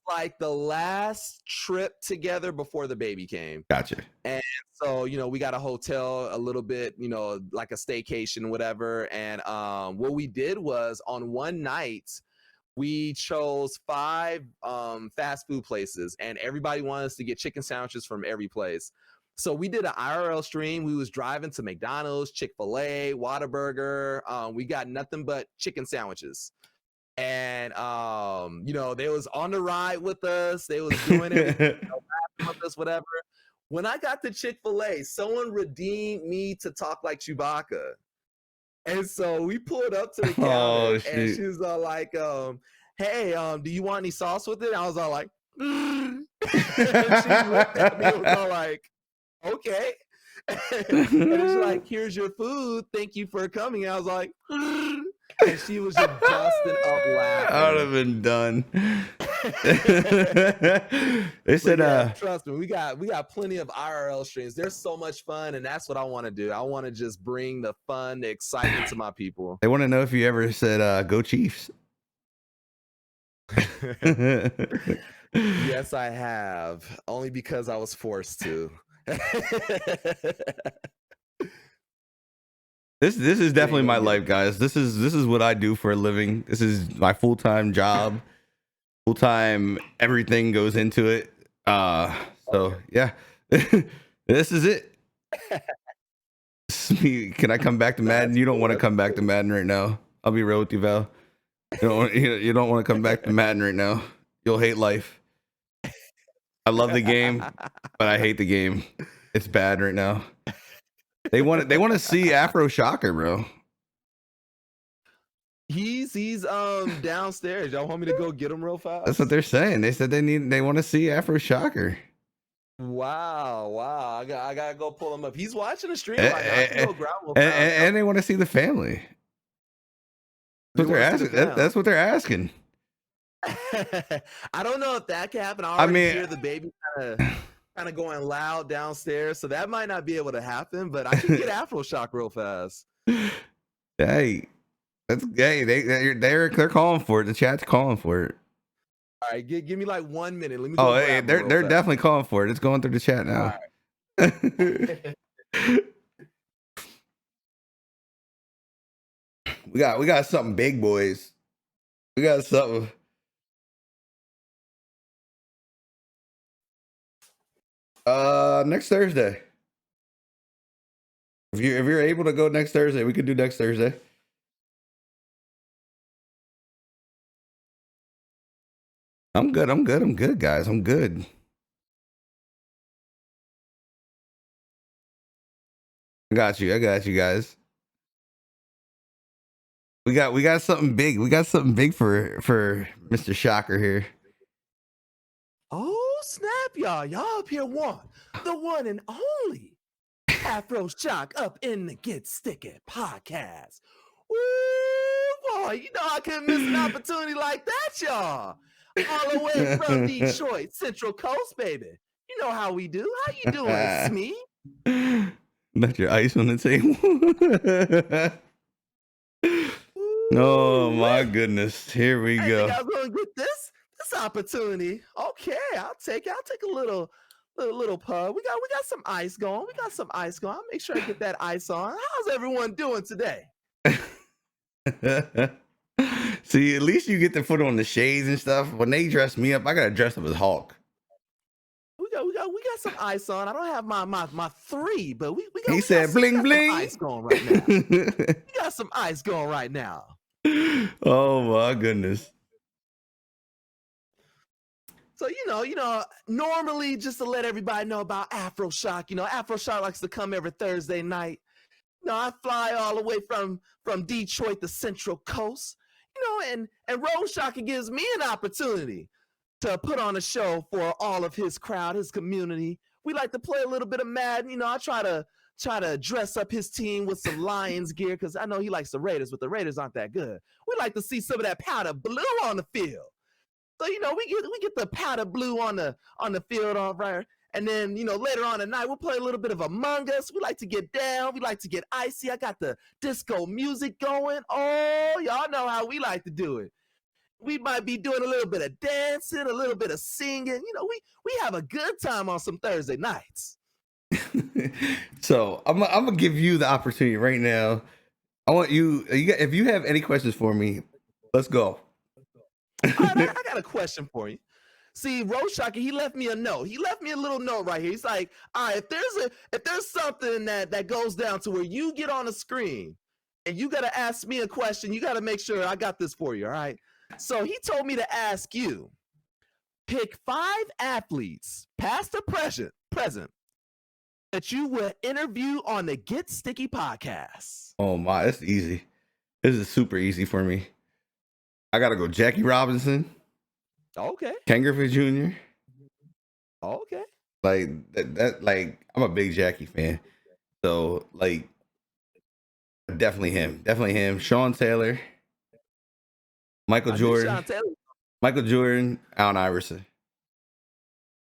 like the last trip together before the baby came. Gotcha. And so, we got a hotel, a little bit, like a staycation, whatever. And what we did was on one night, we chose 5 fast food places, and everybody wanted us to get chicken sandwiches from every place. So we did an IRL stream. We was driving to McDonald's, Chick-fil-A, Whataburger. We got nothing but chicken sandwiches. And, they was on the ride with us. They was doing it with us, whatever. When I got to Chick-fil-A, someone redeemed me to talk like Chewbacca. And so we pulled up to the counter, and she was all like, hey, do you want any sauce with it? I was all like, and she looked at me and was all like, okay. And she's like, here's your food. Thank you for coming. And I was like, and she was just busting up I would have laughing. been done. They But said, yeah, trust me, we got plenty of IRL streams. They're so much fun, and that's what I want to do. I want to just bring the fun, the excitement to my people. they want to know if you ever said, "Go Chiefs." Yes, I have. Only because I was forced to. This is definitely my gonna get life, guys. This is what I do for a living. This is my full-time job. Full-time, everything goes into it. So yeah. This is it. Can I come back to Madden? You don't want to come back to Madden right now. I'll be real with you, Val. You don't want to come back to Madden right now. You'll hate life. I love the game, but I hate the game. It's bad right now. They want to see Afro Shocker, bro. He's downstairs. Y'all want me to go get him real fast? That's what they're saying. They said they want to see Afro Shocker. Wow. I gotta go pull him up. He's watching the stream right now. I can go grab him. And they want to see the family. That's what they're asking. That's what they're asking. I don't know if that can happen. I mean, hear the baby kind of going loud downstairs, so that might not be able to happen. But I can get Afro Shock real fast. Hey, they're calling for it. The chat's calling for it. All right, give me like 1 minute. Let me. Oh, hey, they're definitely calling for it. It's going through the chat now. Right. we got something big, boys. We got something. Next Thursday. If you're able to go next Thursday, we could do next Thursday. I'm good, guys. I'm good. I got you guys. We got something big. We got something big for Mr. Shocker here. Oh, snap, y'all up here the one and only Afro Shock up in the Get Sticky podcast. Woo, boy, you know I couldn't miss an opportunity like that, y'all. All the way from Detroit, Central Coast, baby. You know how we do. How you doing, Smee? Not your ice on the table. Oh my goodness. Here we go. I was gonna get this opportunity. Okay, I'll take a little pub. We got some ice going. I'll make sure I get that ice on. How's everyone doing today? See, at least you get to put on the shades and stuff. When they dress me up, I gotta dress up as Hulk. We got some ice on. I don't have my 3, but we got. He said, "Bling bling." Ice going right now. We got some ice going right now. Oh my goodness. So, you know, normally just to let everybody know about Afro Shock, Afro Shock likes to come every Thursday night. I fly all the way from Detroit to Central Coast, and Road Shocker gives me an opportunity to put on a show for all of his crowd, his community. We like to play a little bit of Madden. I try to dress up his team with some Lions gear because I know he likes the Raiders, but the Raiders aren't that good. We like to see some of that powder blue on the field. So, we get the powder blue on the field, all right. And then, later on tonight, we'll play a little bit of Among Us. We like to get down. We like to get icy. I got the disco music going. Oh, y'all know how we like to do it. We might be doing a little bit of dancing, a little bit of singing. We have a good time on some Thursday nights. So I'm gonna give you the opportunity right now. I want you if you have any questions for me, let's go. All right, I got a question for you. See, Road Shocker, he left me a note. He left me a little note right here. He's like, all right, if there's something that goes down to where you get on the screen and you got to ask me a question, you got to make sure I got this for you, all right? So he told me to ask you, pick 5 athletes, past or present, that you would interview on the Get Sticky podcast. Oh my, that's easy. This is super easy for me. I got to go Jackie Robinson. Okay. Ken Griffey Jr. Okay. Like that like I'm a big Jackie fan. So like definitely him. Sean Taylor. Michael I knew Jordan, Sean Taylor. Michael Jordan, Allen Iverson.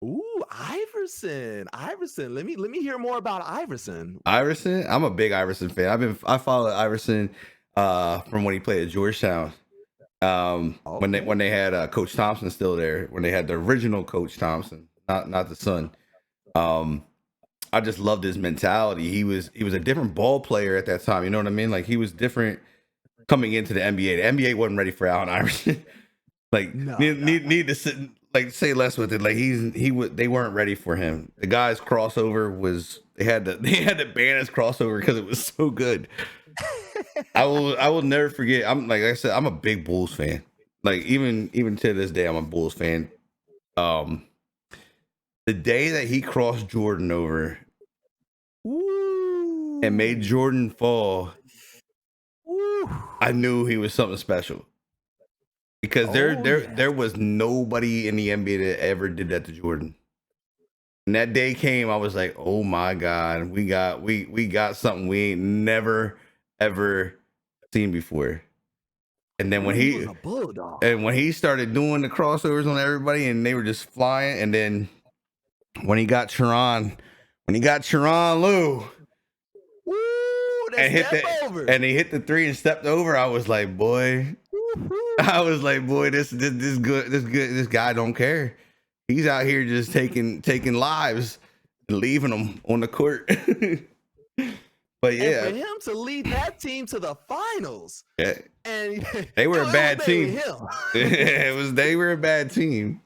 Ooh, Iverson. Let me hear more about Iverson. Iverson, I'm a big Iverson fan. I followed Iverson from when he played at Georgetown. When they had Coach Thompson still there, when they had the original Coach Thompson, not the son. I just loved his mentality. He was a different ball player at that time. You know what I mean? Like he was different coming into the NBA. The NBA wasn't ready for Allen Iverson. Like need to sit like say less with it. Like they weren't ready for him. The guy's crossover was they had to ban his crossover because it was so good. I will never forget. I'm like I said, I'm a big Bulls fan. Like even to this day, I'm a Bulls fan. The day that he crossed Jordan over and made Jordan fall, I knew he was something special. Because there was nobody in the NBA that ever did that to Jordan. And that day came, I was like, oh my God, we got something we ain't never ever seen before. And then when he started doing the crossovers on everybody and they were just flying, and then when he got Sharon Lou and he hit the three and stepped over, I was like, boy, this guy don't care. He's out here just taking lives and leaving them on the court. But yeah, and for him to lead that team to the finals, yeah, and they were a bad team. They were a bad team.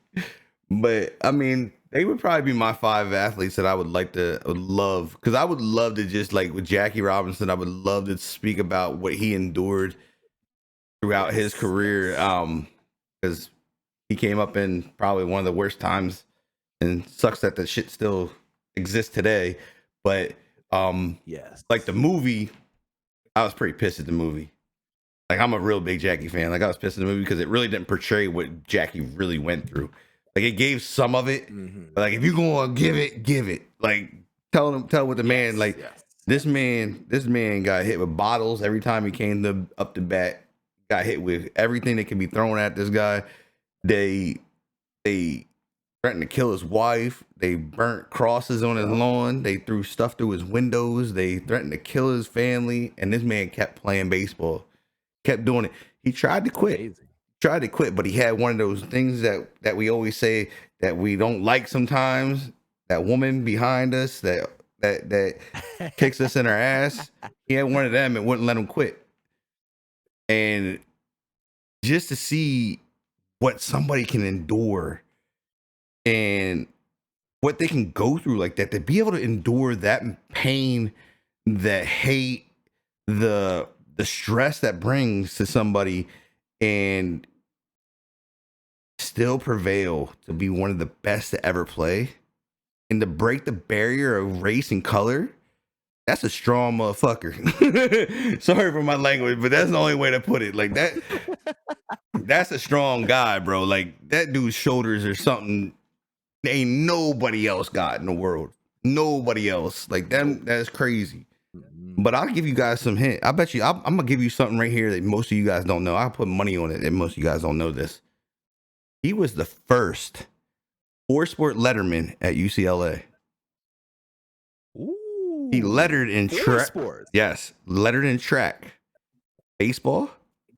But I mean, they would probably be my 5 athletes that I would love, because I would love to just like with Jackie Robinson, I would love to speak about what he endured throughout his career, because he came up in probably one of the worst times, and sucks that the shit still exists today. But yes, like the movie, I was pretty pissed at the movie. Like I'm a real big Jackie fan. Like I was pissed at the movie because it really didn't portray what Jackie really went through. Like it gave some of it, but like if you're gonna give it. Like tell what the man like. Yes. This man got hit with bottles every time he came up to bat. Got hit with everything that can be thrown at this guy. They threatened to kill his wife. They burnt crosses on his lawn. They threw stuff through his windows. They threatened to kill his family. And this man kept playing baseball, kept doing it. He tried to quit. But he had one of those things that we always say that we don't like sometimes. That woman behind us that kicks us in our ass. He had one of them and wouldn't let him quit. And just to see what somebody can endure and what they can go through like that, to be able to endure that pain, the hate, the stress that brings to somebody, and still prevail to be one of the best to ever play, and to break the barrier of race and color, that's a strong motherfucker. Sorry for my language, but that's the only way to put it. Like that, that's a strong guy, bro. Like that dude's shoulders are something ain't nobody else got in the world. Nobody else. Like them, that's crazy. But I'll give you guys some hint. I bet you I'm gonna give you something right here that most of you guys don't know. I'll put money on it that most of you guys don't know this. He was the first 4-sport letterman at UCLA. Ooh, he lettered in track. Yes, lettered in track, baseball,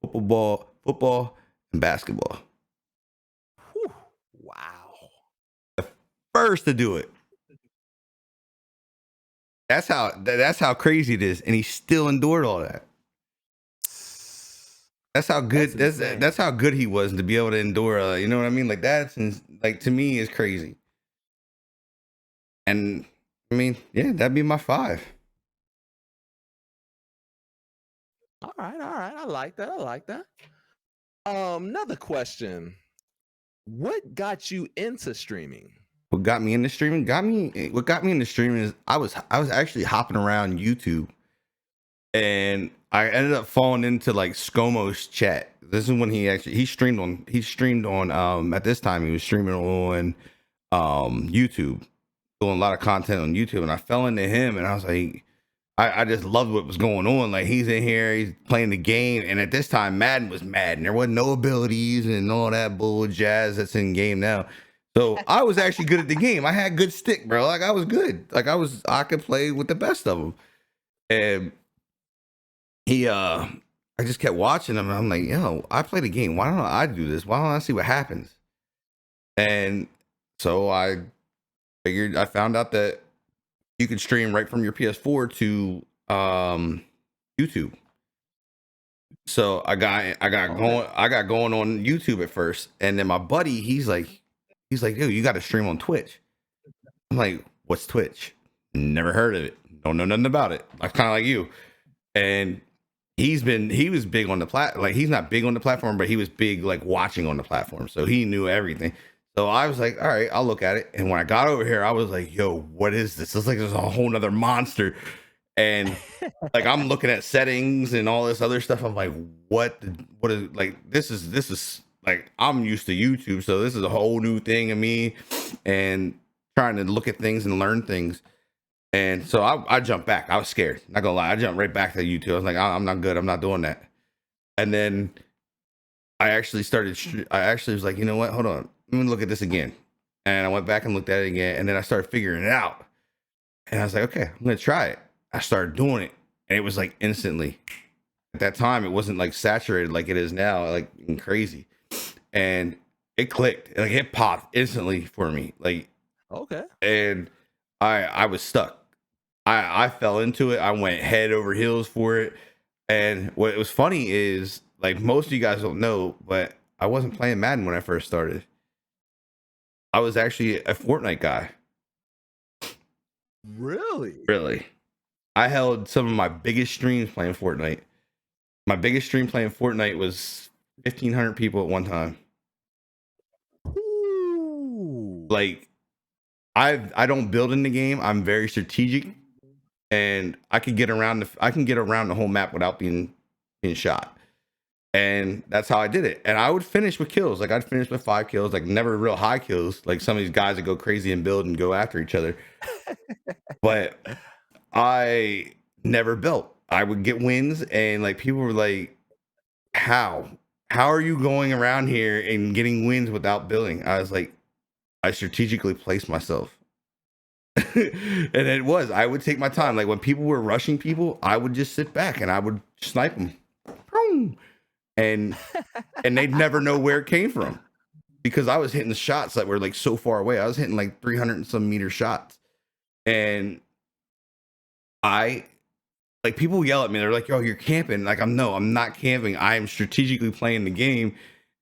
football, and basketball. Whew. Wow. The first to do it. That's how crazy it is, and he still endured all that. That's how good that's how good he was to be able to endure. You know what I mean? Like that's like to me is crazy. And I mean, yeah, that'd be my 5. All right. I like that. Another question. What got you into streaming? What got me into streaming? What got me into streaming is I was actually hopping around YouTube, and I ended up falling into like ScoMo's chat. This is when he streamed on at this time he was streaming on YouTube, doing a lot of content on YouTube, and I fell into him, and I was like, I just loved what was going on. Like he's in here, he's playing the game, and at this time, Madden was Madden. There wasn't no abilities and all that bull jazz that's in game now. So I was actually good at the game. I had good stick, bro. Like I was good. Like I could play with the best of them. And I just kept watching him. And I'm like, yo, I play the game. Why don't I do this? Why don't I see what happens? And so I found out that you could stream right from your PS4 to YouTube. So I got going on YouTube at first, and then my buddy, he's like, yo, you got to stream on Twitch. I'm like, what's Twitch? Never heard of it. Don't know nothing about it. I'm kind of like you. And he was big on the like he's not big on the platform, but he was big like watching on the platform. So he knew everything. So I was like, all right, I'll look at it. And when I got over here, I was like, yo, what is this? It's like there's a whole nother monster. And like I'm looking at settings and all this other stuff. I'm like, what is like this is like I'm used to YouTube. So this is a whole new thing of me and trying to look at things and learn things. And so I jumped back. I was scared. Not gonna lie. I jumped right back to YouTube. I was like, I'm not good. I'm not doing that. And then I actually was like, you know what? Hold on. Let me look at this again. And I went back and looked at it again. And then I started figuring it out. And I was like, okay, I'm going to try it. I started doing it. And it was like instantly. At that time, it wasn't like saturated like it is now, like crazy. And it clicked. Like it popped instantly for me. Like, okay. And I was stuck. I fell into it. I went head over heels for it. And what was funny is, like, most of you guys don't know, but I wasn't playing Madden when I first started. I was actually a Fortnite guy. Really? Really. I held some of my biggest streams playing Fortnite. My biggest stream playing Fortnite was 1,500 people at one time. Ooh. Like, I don't build in the game. I'm very strategic, and I can get around the whole map without being shot. And that's how I did it. And I would finish with kills. Like I'd finish with 5 kills, like never real high kills. Like some of these guys that go crazy and build and go after each other. But I never built. I would get wins, and like people were like, how are you going around here and getting wins without building? I was like, I strategically placed myself. And I would take my time. Like when people were rushing people, I would just sit back and I would snipe them. And they'd never know where it came from because I was hitting the shots that were like so far away. I was hitting like 300 and some meter shots. And like people yell at me. They're like, yo, you're camping. Like I'm not camping. I am strategically playing the game.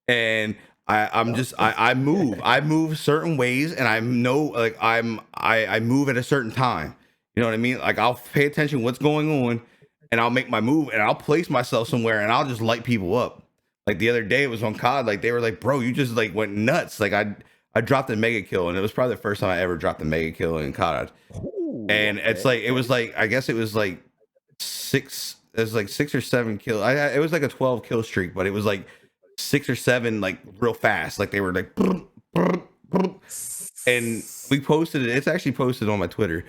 And I move certain ways, and I know like I move at a certain time. You know what I mean? Like I'll pay attention what's going on, and I'll make my move, and I'll place myself somewhere, and I'll just light people up. Like the other day, it was on COD. Like they were like, "Bro, you just like went nuts." Like I dropped a mega kill, and it was probably the first time I ever dropped a mega kill in COD. Ooh, and okay. It's like it was like I guess it was like 6. It was like 6 or 7 kills. It was like a 12 kill streak, but it was like 6 or 7 like real fast. Like they were like, and we posted it. It's actually posted on my Twitter.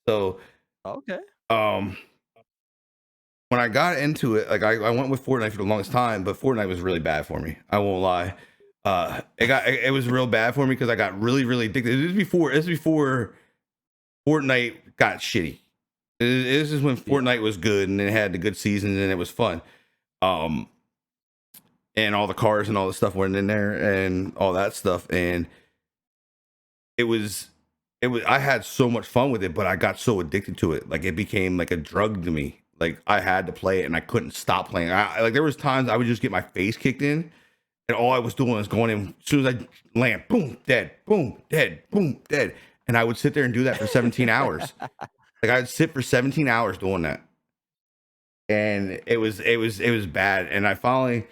So okay. When I got into it, like I went with Fortnite for the longest time, but Fortnite was really bad for me. I won't lie. It was real bad for me because I got really, really addicted. This is before Fortnite got shitty. This is when Fortnite was good and it had the good seasons and it was fun. And all the cars and all the stuff went in there and all that stuff. And I had so much fun with it, but I got so addicted to it. Like it became like a drug to me. Like I had to play it and I couldn't stop playing. Like there was times I would just get my face kicked in and all I was doing was going in. As soon as I land, boom, dead, boom, dead, boom, dead. And I would sit there and do that for 17 hours. Like I'd sit for 17 hours doing that. And it was bad. And I finally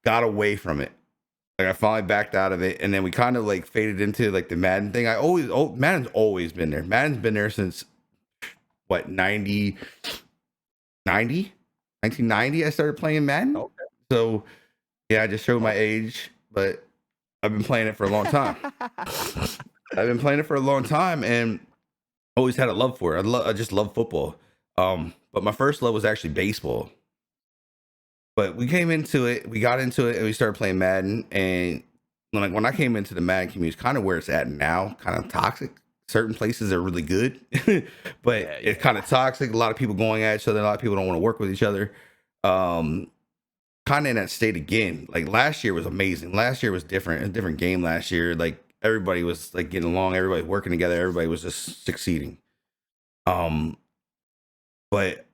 got away from it. Like I finally backed out of it. And then we kind of like faded into like the Madden thing. Madden's always been there. Madden's been there since what, 1990 I started playing Madden. Okay. So yeah, I just showed my age, but I've been playing it for a long time. I've been playing it for a long time and always had a love for it. I just love football. But my first love was actually baseball. But we got into it, and we started playing Madden. And when I came into the Madden community, it's kind of where it's at now, kind of toxic. Certain places are really good, but it's kind of toxic. A lot of people going at each other. A lot of people don't want to work with each other. Kind of in that state again. Like last year was amazing. Last year was different, a different game last year. Like everybody was like getting along, everybody working together, everybody was just succeeding. But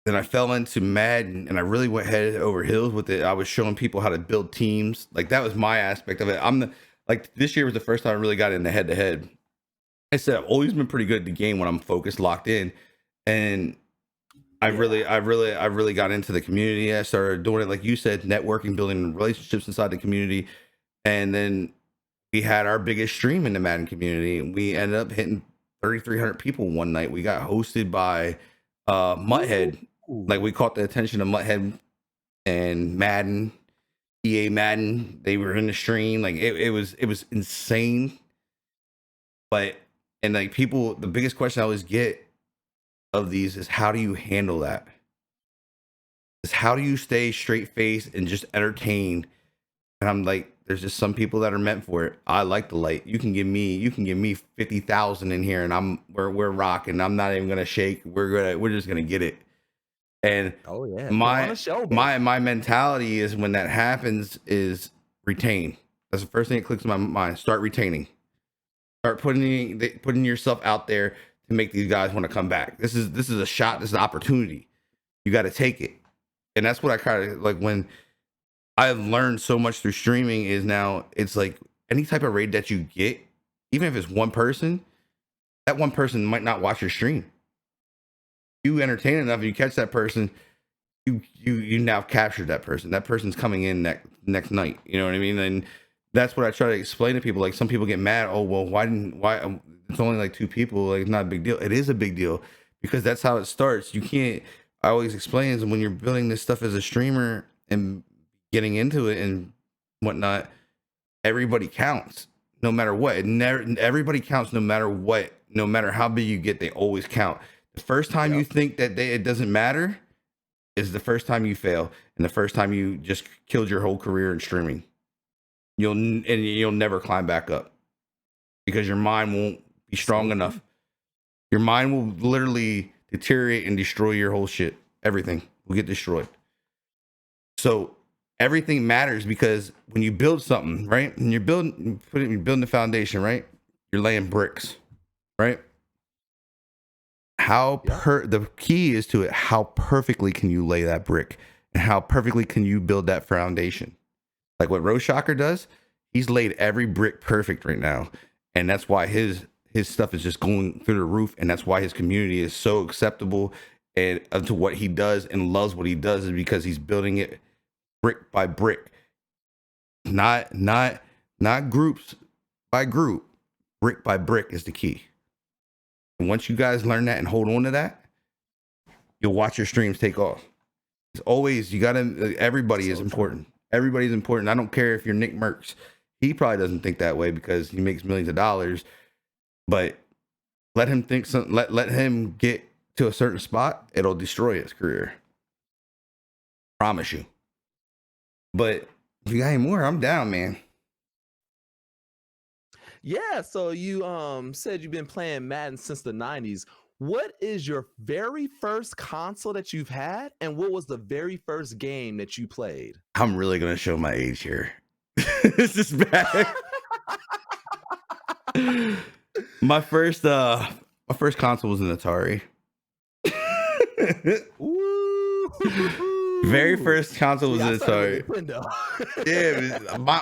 then I fell into Madden and I really went head over heels with it. I was showing people how to build teams. Like that was my aspect of it. This year was the first time I really got into head to head. I said I've always been pretty good at the game when I'm focused, locked in, and I really got into the community. I started doing it like you said, networking, building relationships inside the community, and then we had our biggest stream in the Madden community. We ended up hitting 3,300 people one night. We got hosted by Mutthead. Like we caught the attention of Mutthead and Madden, EA Madden. They were in the stream. Like it was insane. But and like people, the biggest question I always get of these is how do you handle that? Is how do you stay straight faced and just entertain? And I'm like, there's just some people that are meant for it. I like the light. You can give me 50,000 in here, and we're rocking. I'm not even gonna shake. We're just gonna get it. And my mentality is when that happens is retain. That's the first thing that clicks in my mind. Start retaining. Start putting yourself out there to make these guys want to come back. This is a shot. This is an opportunity. You got to take it. And that's what I kind of like when I've learned so much through streaming is now it's like any type of raid that you get, even if it's one person, that one person might not watch your stream. You entertain enough, you catch that person, you now captured that person. That person's coming in next night. You know what I mean? And that's what I try to explain to people. Like some people get mad. Oh, well, why it's only like 2 people. Like it's not a big deal. It is a big deal because that's how it starts. You can't, I always explain is when you're building this stuff as a streamer and getting into it and whatnot, everybody counts no matter what. Everybody counts no matter what, no matter how big you get, they always count. The first time you think that it doesn't matter is the first time you fail. And the first time you just killed your whole career in streaming. You'll never climb back up because your mind won't be strong enough. Your mind will literally deteriorate and destroy your whole shit. Everything will get destroyed. So everything matters because when you build something, right? And you're building the foundation, right? You're laying bricks, right? The key is to it. How perfectly can you lay that brick and how perfectly can you build that foundation? Like what Roshocker does, he's laid every brick perfect right now. And that's why his stuff is just going through the roof. And that's why his community is so acceptable and to what he does and loves what he does is because he's building it brick by brick. Not groups by group. Brick by brick is the key. And once you guys learn that and hold on to that, you'll watch your streams take off. It's always, everybody is important. Everybody's important. I don't care if you're Nick Merckx. He probably doesn't think that way because he makes millions of dollars. But let him think let him get to a certain spot, it'll destroy his career. Promise you. But if you got any more, I'm down, man. Yeah, so you said you've been playing Madden since the 90s. What is your very first console that you've had, and what was the very first game that you played? I'm really gonna show my age here. This is bad. My first console was an Atari. Very first console was an Atari. Yeah, my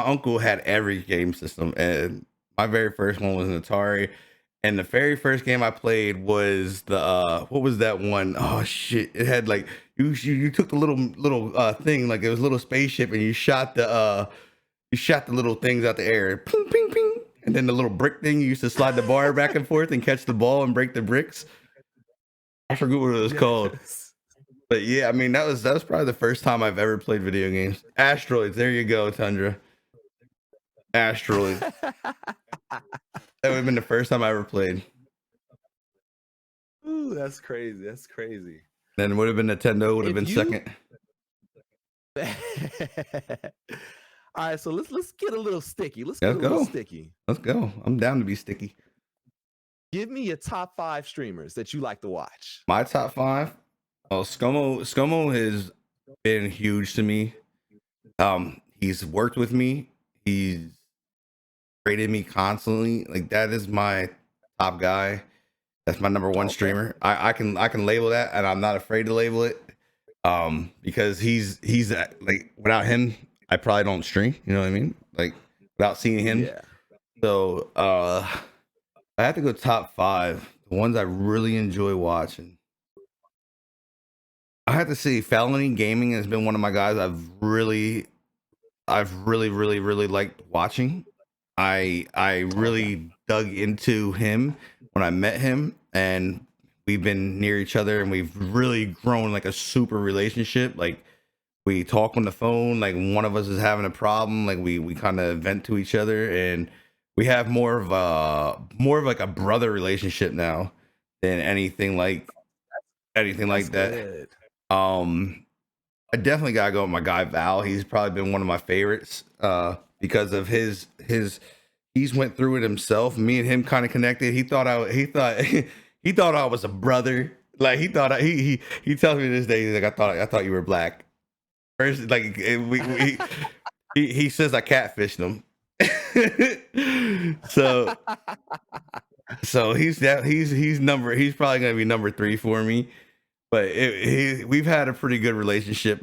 uncle had every game system, and my very first one was an Atari. And the very first game I played was the what was that one? Oh shit! It had like you took the little thing, like it was a little spaceship, and you shot the little things out the air, ping ping ping, and then the little brick thing you used to slide the bar back and forth and catch the ball and break the bricks. I forget what it was called. But yeah, I mean that was probably the first time I've ever played video games. Asteroids, there you go, Tundra. Asteroids. That would have been the first time I ever played. Ooh, That's crazy. That's crazy. Then it would have been Nintendo, would have If been you second. All right, so let's get a little sticky. Let's get Let's a little go. sticky. Let's go. I'm down to be sticky. Give me your top 5 streamers that you like to watch. My top 5. Well, ScoMo has been huge to me. He's worked with me. He's rated me constantly. Like, that is my top guy. That's my number one Okay. streamer. I can label that, and I'm not afraid to label it. Because he's like, without him, I probably don't stream. You know what I mean? Like, without seeing him. Yeah. So I have to go top 5. The ones I really enjoy watching. I have to say Felony Gaming has been one of my guys I've really liked watching. I really dug into him when I met him, and we've been near each other, and we've really grown like a super relationship. Like, we talk on the phone, like one of us is having a problem, like we kind of vent to each other, and we have more of like a brother relationship now than anything like That's that. good. I definitely gotta go with my guy Val. He's probably been one of my favorites because of his he's went through it himself. Me and him kind of connected. He thought he thought I was a brother. Like, he thought he tells me this day, he's like, I thought you were black. First, like, he says I catfished him. so he's probably gonna be number 3 for me. But we've had a pretty good relationship.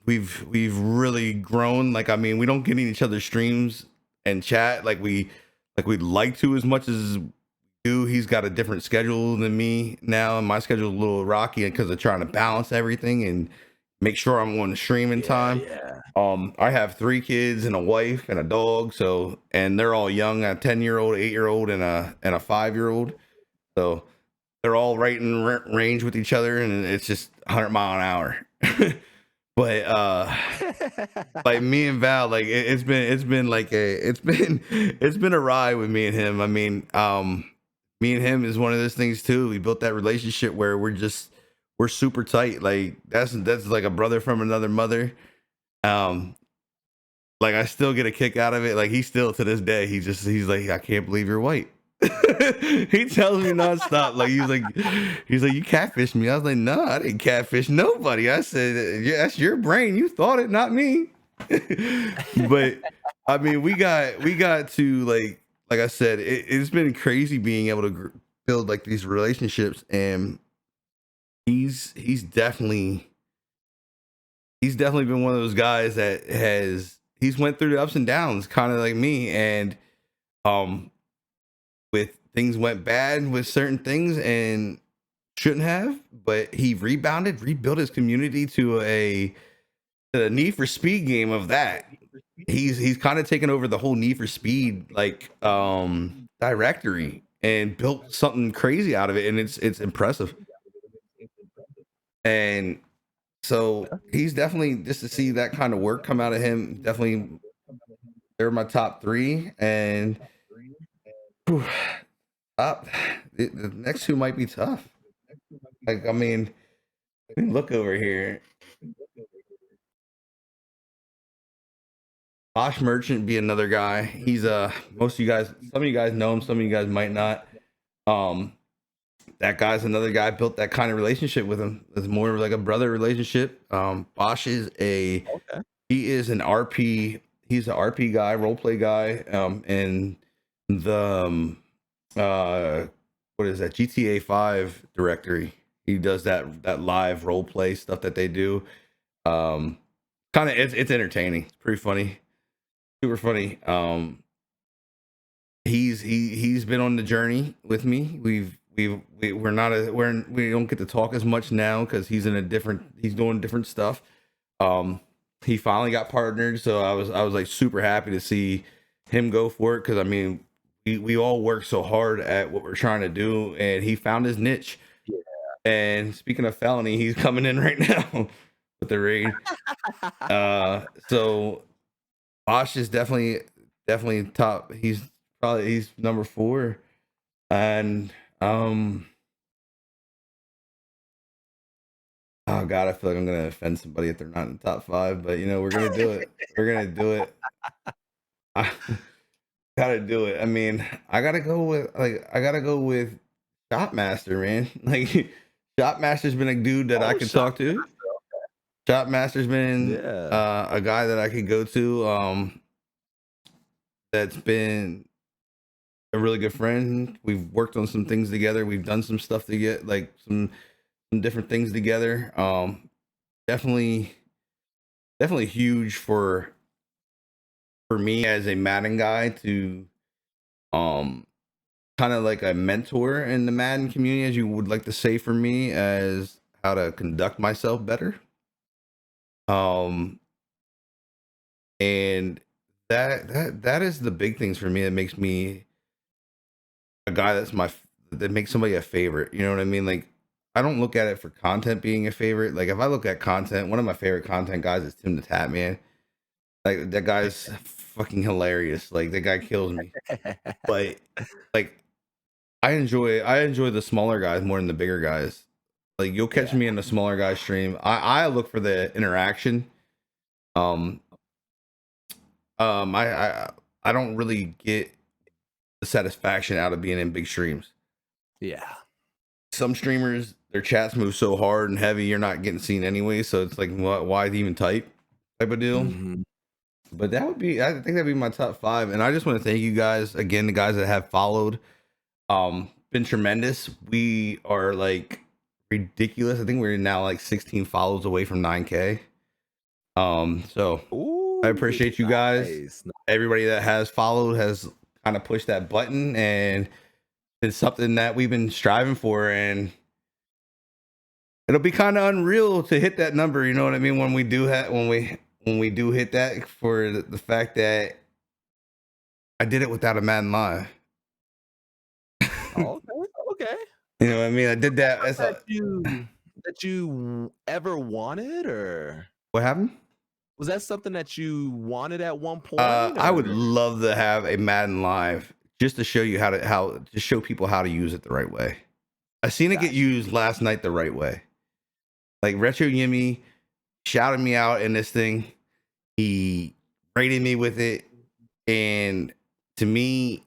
We've really grown. Like, I mean, we don't get in each other's streams and chat like we'd like to as much as we do. He's got a different schedule than me now, and my schedule is a little rocky because of trying to balance everything and make sure I'm on the stream in time. Yeah. I have 3 kids and a wife and a dog, and they're all young, a 10-year-old, 8-year-old, and a 5-year-old. So they're all right in range with each other, and it's just 100 mile an hour. But like, me and Val, like, it's been a ride with me and him. I mean, me and him is one of those things too. We built that relationship where we're super tight. Like, that's like a brother from another mother. Like, I still get a kick out of it. Like, he still, to this day, he's like, I can't believe you're white. He tells me nonstop. Like, he's like, you catfished me. I was like, no, I didn't catfish nobody. I said, yeah, that's your brain. You thought it, not me. But I mean, we got to, like I said, it's been crazy being able to build like these relationships, and he's definitely been one of those guys that he's went through the ups and downs, kind of like me, and with things went bad with certain things and shouldn't have, but he rebuilt his community to a Need for Speed game of that. He's kind of taken over the whole Need for Speed like directory and built something crazy out of it, and it's impressive. And so he's definitely, just to see that kind of work come out of him, definitely they're my top 3. And the next 2 might be tough. Like, I mean, look over here. Bosch Merchant be another guy. He's most of you guys, some of you guys know him, some of you guys might not. That guy's another guy. Built that kind of relationship with him. It's more of like a brother relationship. Bosch is he is an RP. He's an RP guy, role play guy. And the what is that, GTA 5 directory. He does that live role play stuff that they do. Kind of, it's entertaining. It's pretty funny, super funny. He's been on the journey with me. We don't get to talk as much now because he's doing different stuff. He finally got partnered, so I was like super happy to see him go for it, because I mean, we all work so hard at what we're trying to do, and he found his niche. Yeah. And speaking of Felony, he's coming in right now with the raid. So Bosch is definitely top. He's number 4. And Oh God, I feel like I'm gonna offend somebody if they're not in the top 5, but you know, we're gonna do it. We're gonna do it. I gotta do it. I mean, I gotta go with Shopmaster, man. Like Shopmaster's been a dude that I Oh, could talk to. Shopmaster's been yeah. a guy that I could go to. That's been a really good friend. We've worked on some things together. We've done some stuff to get like some different things together. Definitely definitely huge for me as a Madden guy to um kind of like a mentor in the Madden community, as you would like to say for me, as how to conduct myself better. Um and that is the big things for me that makes me a guy that makes somebody a favorite. You know what I mean? Like I don't look at it for content being a favorite. Like if I look at content, one of my favorite content guys is Tim the Tap Man. Like that guy's fucking hilarious. Like that guy kills me. But like I enjoy the smaller guys more than the bigger guys. Like you'll catch Yeah. me in the smaller guy stream. I look for the interaction. Um I don't really get the satisfaction out of being in big streams. Yeah. Some streamers, their chats move so hard and heavy, you're not getting seen anyway. So it's like, why even type of deal? Hmm. But that would be, I think that'd be my top 5. And I just want to thank you guys again, the guys that have followed. Been tremendous. We are like ridiculous. I think we're now like 16 follows away from 9K. So I Ooh, appreciate you guys. nice. Everybody that has followed has kind of pushed that button, and it's something that we've been striving for, and it'll be kind of unreal to hit that number. You know what I mean? When we do when we do hit that, for the fact that I did it without a Madden Live. Okay. Okay. You know what I mean? I did that. That's That you ever wanted, or what happened. was that something that you wanted at one point, I would or? love to have a Madden Live just to show you how to show people how to use it the right way. I seen it get Gotcha. used last night the right way. Like Retro Yimmy shouted me out in this thing. He rated me with it, and to me,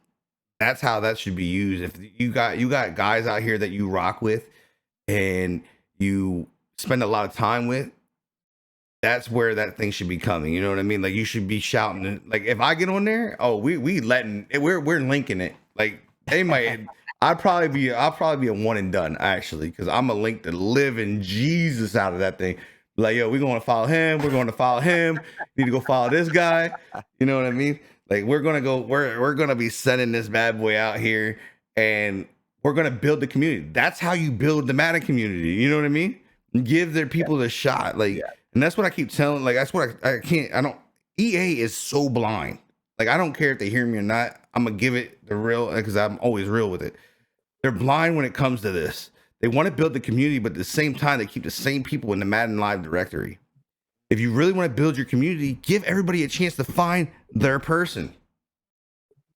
that's how that should be used. If you got guys out here that you rock with and you spend a lot of time with, that's where that thing should be coming. You know what I mean? Like you should be shouting it. Like if I get on there, oh, we letting we're linking it. Like they might. I'll probably be a one and done actually, because I'm gonna link the living Jesus out of that thing. Like yo, we're going to follow him. We're going to follow him. Need to go follow this guy. You know what I mean? Like we're gonna go. We're gonna be sending this bad boy out here, and we're gonna build the community. That's how you build the Madden community. You know what I mean? Give their people a shot. Like, Yeah. and that's what I keep telling. Like that's what I can't. I don't. EA is so blind. Like I don't care if they hear me or not. I'm gonna give it the real, because I'm always real with it. They're blind when it comes to this. They want to build the community, but at the same time, they keep the same people in the Madden Live directory. If you really want to build your community, give everybody a chance to find their person.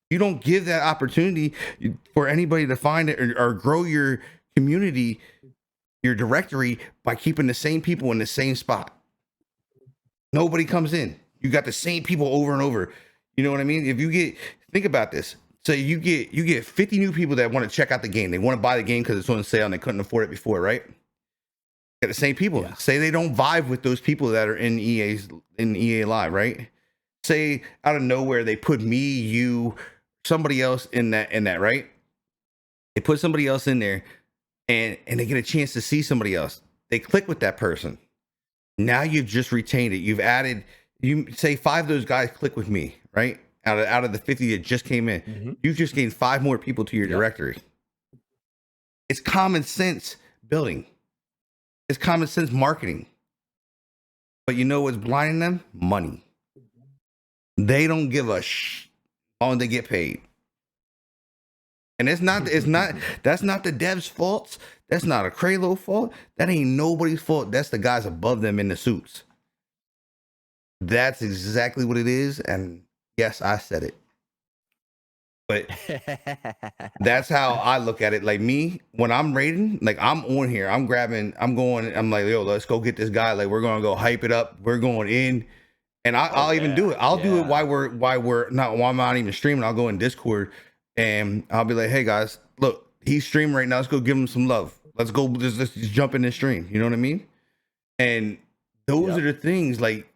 You don't give that opportunity for anybody to find it, or grow your community, your directory, by keeping the same people in the same spot. Nobody comes in. You got the same people over and over. You know what I mean? If you think about this. So you get 50 new people that want to check out the game. They want to buy the game because it's on sale and they couldn't afford it before, right? Get the same people. Yeah. Say they don't vibe with those people that are in EA Live, right? Say out of nowhere they put me, you, somebody else in that, right? They put somebody else in there, and they get a chance to see somebody else. They click with that person. Now you've just retained it. You've added, you say 5 of those guys click with me, right? Out of the 50 that just came in, Mhm. you've just gained 5 more people to your Yep. directory. It's common sense building. It's common sense marketing. But you know what's blinding them? Money. They don't give a on they get paid. And it's not that's not the devs' faults. That's not a Kralo fault. That ain't nobody's fault. That's the guys above them in the suits. That's exactly what it is. And yes, I said it. But that's how I look at it. Like me, when I'm raiding, like I'm on here, I'm grabbing, I'm going, I'm like, yo, let's go get this guy. Like we're gonna go hype it up. We're going in. And Oh I'll even do yeah, it. I'll do it yeah. while we're not while I'm not even streaming. I'll go in Discord and I'll be like, hey guys, look, he's streaming right now. Let's go give him some love. Let's go let's just jump in this stream. You know what I mean? And those are Yep. the things like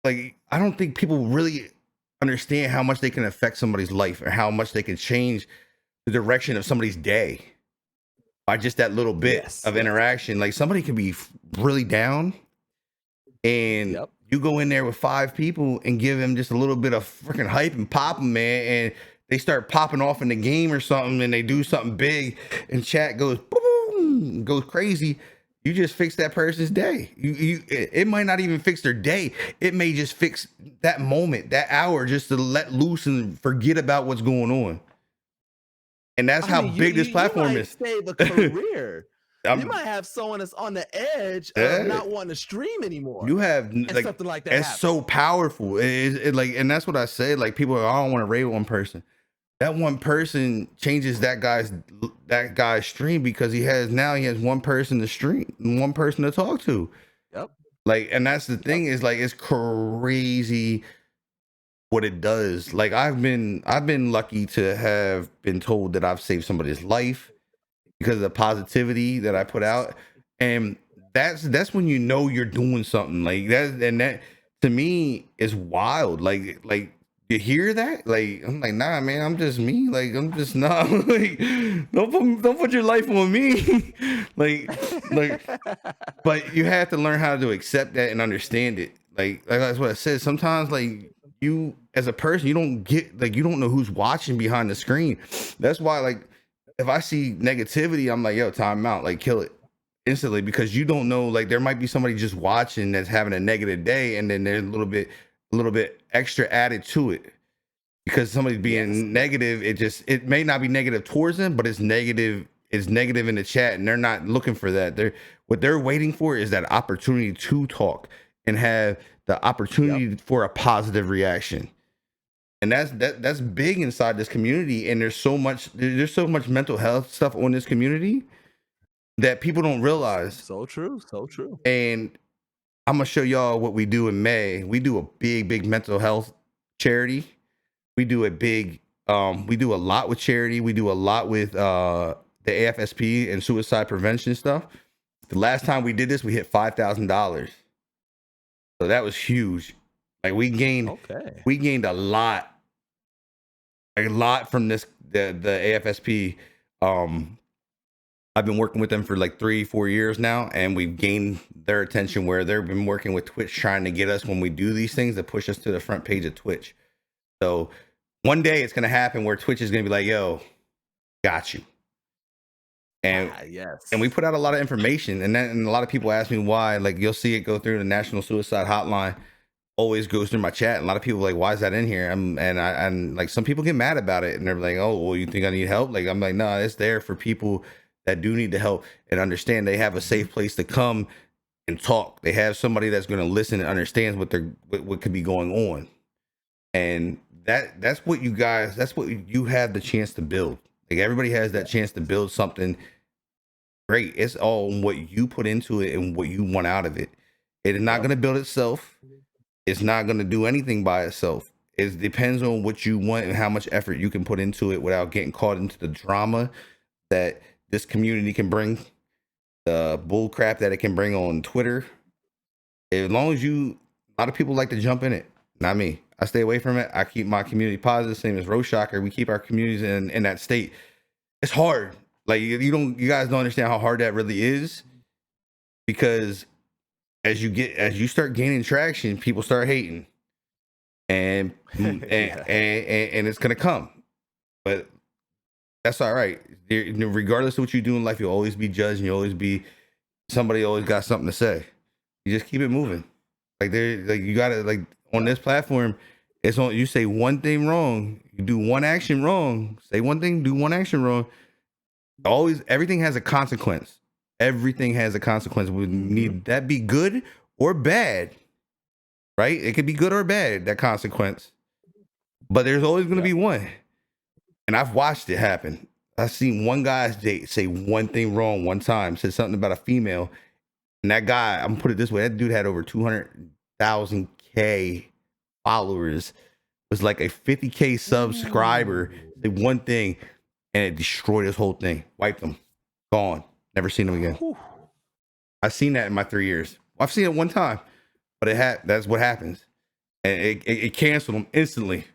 I don't think people really understand how much they can affect somebody's life or how much they can change the direction of somebody's day by just that little bit Yes. of Yes. interaction. Like somebody can be really down and Yep. you go in there with 5 people and give them just a little bit of freaking hype and pop them, man, and they start popping off in the game or something and they do something big and chat goes boom, goes crazy. You just fix that person's day. It might not even fix their day. It may just fix that moment, that hour, just to let loose and forget about what's going on. And that's I how mean, big this platform might is. save a career. You I'm- might have someone that's on the edge Yeah. of not wanting to stream anymore. You have and like something like that. it's happens. so powerful. Like, and that's what I say. Like people are, I don't want to raid one person. That one person changes that guy's stream because he has one person to stream, one person to talk to. Yep. Like, and that's the thing is like it's crazy what it does. Like I've been lucky to have been told that I've saved somebody's life because of the positivity that I put out. And that's when you know you're doing something like that. And that to me is wild. Like you hear that? Like I'm like, nah, man, I'm just me. Like I'm just not like don't put your life on me. like but you have to learn how to accept that and understand it. Like that's what I said. Sometimes like you as a person, you don't know who's watching behind the screen. That's why like if I see negativity, I'm like, yo, time out, like kill it instantly because you don't know, like there might be somebody just watching that's having a negative day and then there's a little bit extra added to it because somebody's being negative. It may not be negative towards them, but it's negative in the chat and they're not looking for that. What they're waiting for is that opportunity to talk and have the opportunity for a positive reaction. And that's big inside this community. And there's so much mental health stuff on this community that people don't realize. So true. So true. And I'm gonna show y'all what we do in May. We do a big mental health charity. We do we do a lot with charity. We do a lot with the AFSP and suicide prevention stuff. The last time we did this, we hit $5,000. So that was huge. Like we gained a lot from this the AFSP. I've been working with them for like 3-4 years now, and we've gained their attention where they've been working with Twitch trying to get us when we do these things to push us to the front page of Twitch. So one day it's gonna happen where Twitch is gonna be like, yo, got you. And and we put out a lot of information, and a lot of people ask me why. Like you'll see it go through the National Suicide Hotline. Always goes through my chat. And a lot of people are like, why is that in here? And like some people get mad about it, and they're like, oh, well, you think I need help? Like I'm like, no, it's there for people that do need the help and understand they have a safe place to come and talk. They have somebody that's going to listen and understands what could be going on. And that's what you have the chance to build. Like everybody has that chance to build something great. It's all what you put into it and what you want out of it. It is not going to build itself. It's not going to do anything by itself. It depends on what you want and how much effort you can put into it without getting caught into the drama that this community can bring, the bull crap that it can bring on Twitter. As long as a lot of people like to jump in it. Not me. I stay away from it. I keep my community positive, same as Roshocker. We keep our communities in that state. It's hard. Like you guys don't understand how hard that really is, because as you start gaining traction, people start hating, and it's gonna come. But that's all right. Regardless of what you do in life, you'll always be judged, and somebody always got something to say. You just keep it moving. You gotta on this platform, it's on. You say one thing wrong, you do one action wrong. Say one thing, do one action wrong. Everything has a consequence. Everything has a consequence. We need that be good or bad, right? It could be good or bad, that consequence. But there's always going to be one. and I've watched it happen. I've seen one guy say one thing wrong one time, said something about a female, and that guy, I'm gonna put it this way, that dude had over 200,000 K followers, was like a 50K subscriber, did one thing, and it destroyed his whole thing, wiped him, gone, never seen him again. I've seen that in my 3 years. I've seen it one time, but that's what happens, and it canceled him instantly.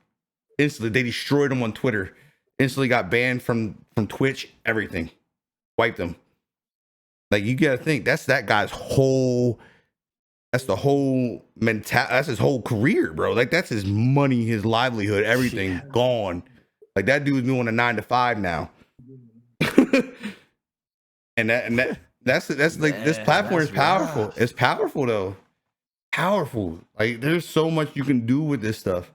Instantly, they destroyed him on Twitter. Instantly got banned from Twitch. Everything, wiped him. Like, you gotta think, that's that guy's whole. That's the whole mentality. That's his whole career, bro. Like, that's his money, his livelihood, everything gone. Like, that dude's doing a 9 to 5 now. and that's like, this platform is powerful. Rough. It's powerful though. Powerful. Like, there's so much you can do with this stuff.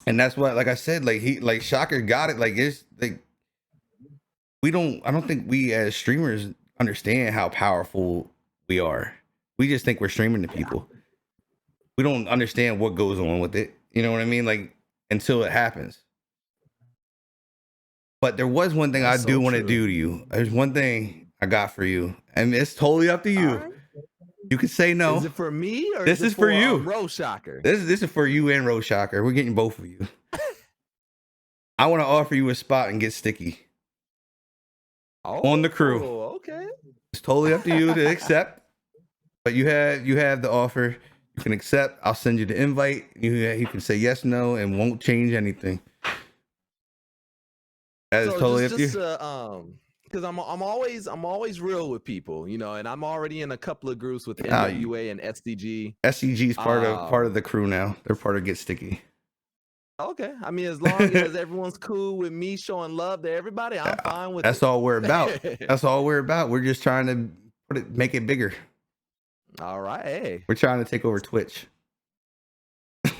And that's what, like I said, like Shocker got it. Like, it's like, I don't think we as streamers understand how powerful we are. We just think we're streaming to people. We don't understand what goes on with it. You know what I mean? Like, until it happens. But there was one thing I do want to do to you. There's one thing I got for you, and it's totally up to you. Right. You can say no. Is it for me or this is for you, Rose Shocker? This is for you and Rose Shocker. We're getting both of you. I want to offer you a spot and get sticky on the crew. Okay, it's totally up to you to accept. But you have the offer. You can accept. I'll send you the invite. You can say yes, no, and won't change anything. That is totally up to you. Because I'm always real with people, you know, and I'm already in a couple of groups with NWA and SDG. SDG is part of the crew now. They're part of Get Sticky. Okay, I mean, as long as everyone's cool with me showing love to everybody, I'm fine with that's it. All we're about. That's all we're about. We're just trying to make it bigger. All right, hey. We're trying to take over Twitch.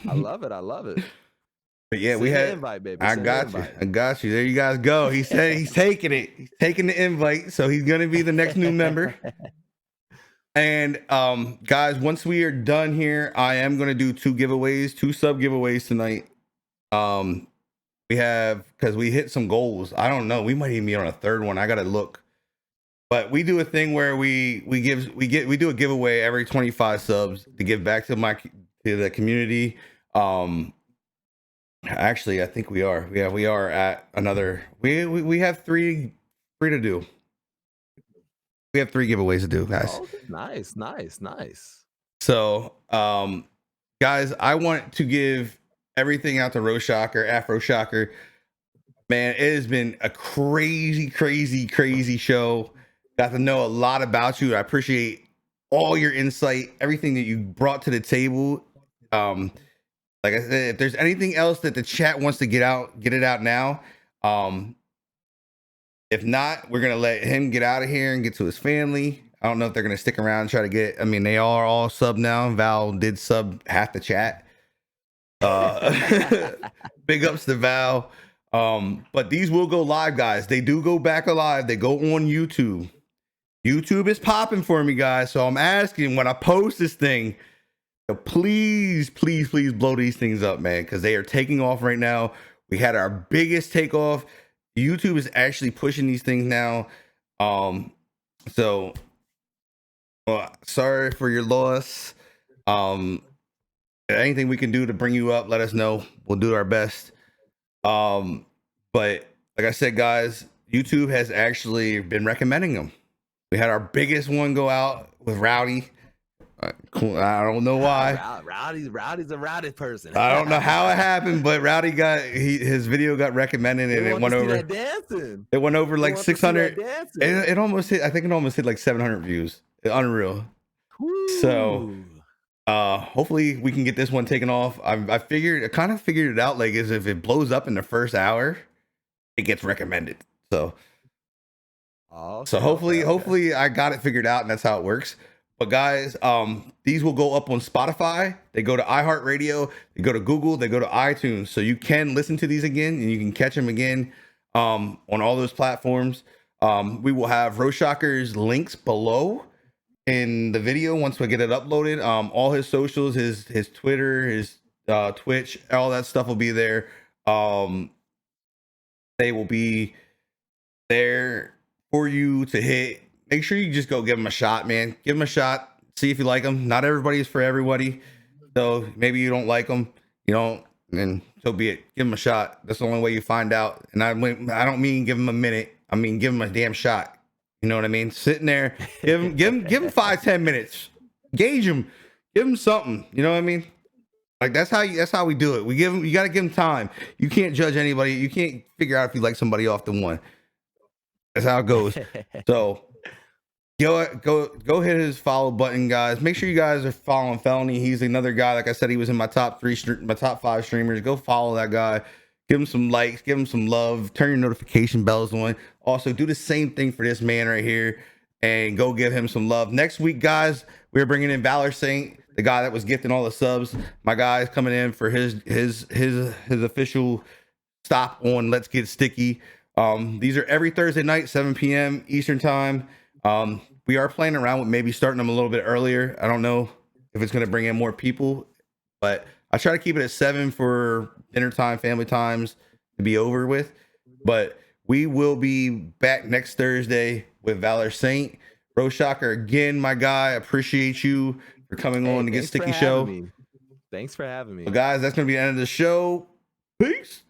I love it. I love it. But yeah, we had invite, baby. I got you. There you guys go. He said he's taking it. He's taking the invite, so he's gonna be the next new member. And guys, once we are done here, I am gonna do two sub giveaways tonight. We have, because we hit some goals. I don't know. We might even be on a third one. I gotta look. But we do a thing where we do a giveaway every 25 subs to give back to the community. Actually, I think we are. Yeah, we are at another. We have three to do. We have 3 giveaways to do, guys. Oh, nice. So, guys, I want to give everything out to Rose Shocker, Afro Shocker. Man, it has been a crazy show. Got to know a lot about you. I appreciate all your insight, everything that you brought to the table. Like I said, if there's anything else that the chat wants to get it out now. If not, we're gonna let him get out of here and get to his family. I don't know if they're gonna stick around and try to get. I mean, they are all sub now. Val did sub half the chat. Big ups to Val. But these will go live, guys. They do go back alive. They go on YouTube. YouTube is popping for me, guys. So I'm asking, when I post this thing, please blow these things up, man, because they are taking off right now. We had our biggest takeoff. YouTube is actually pushing these things now. So sorry for your loss. Anything we can do to bring you up, let us know. We'll do our best. But like I said, guys, YouTube has actually been recommending them. We had our biggest one go out with Rowdy. Cool. I don't know why. Rowdy's a rowdy person. I don't know how it happened, but Rowdy his video got recommended, and it went over. It went over like 600. It almost hit. I think it almost hit like 700 views. Unreal. Woo. So, hopefully we can get this one taken off. I kind of figured it out. Like, is if it blows up in the first hour, it gets recommended. So, hopefully I got it figured out, and that's how it works. But guys, these will go up on Spotify. They go to iHeartRadio. They go to Google. They go to iTunes. So you can listen to these again, and you can catch them again on all those platforms. We will have Rose Shocker's links below in the video once we get it uploaded. All his socials, his Twitter, his Twitch, all that stuff will be there. They will be there for you to hit. Make sure you just go give them a shot, man. Give them a shot. See if you like them. Not everybody is for everybody. So maybe you don't like them, you know, and so be it. Give them a shot. That's the only way you find out. And I don't mean give them a minute. I mean give them a damn shot. You know what I mean? Sitting there, give them 5-10 minutes. Gauge them. Give them something. You know what I mean? Like that's how we do it. We give them. You got to give them time. You can't judge anybody. You can't figure out if you like somebody off the one. That's how it goes. So go hit his follow button, guys. Make sure you guys are following Felony. He's another guy. Like I said, he was in my top 5 streamers. Go follow that guy. Give him some likes. Give him some love. Turn your notification bells on. Also, do the same thing for this man right here, and go give him some love. Next week, guys, we're bringing in Valor Saint, the guy that was gifting all the subs. My guy's coming in for his official stop on Let's Get Sticky. These are every Thursday night, 7 p.m. Eastern time. We are playing around with maybe starting them a little bit earlier. I don't know if it's going to bring in more people, but I try to keep it at 7 for dinner time, family times to be over with. But we will be back next Thursday with Valor Saint. Roshocker, again, my guy, appreciate you for coming on to Get Sticky Show. Thanks for having me. Well, guys, that's going to be the end of the show. Peace.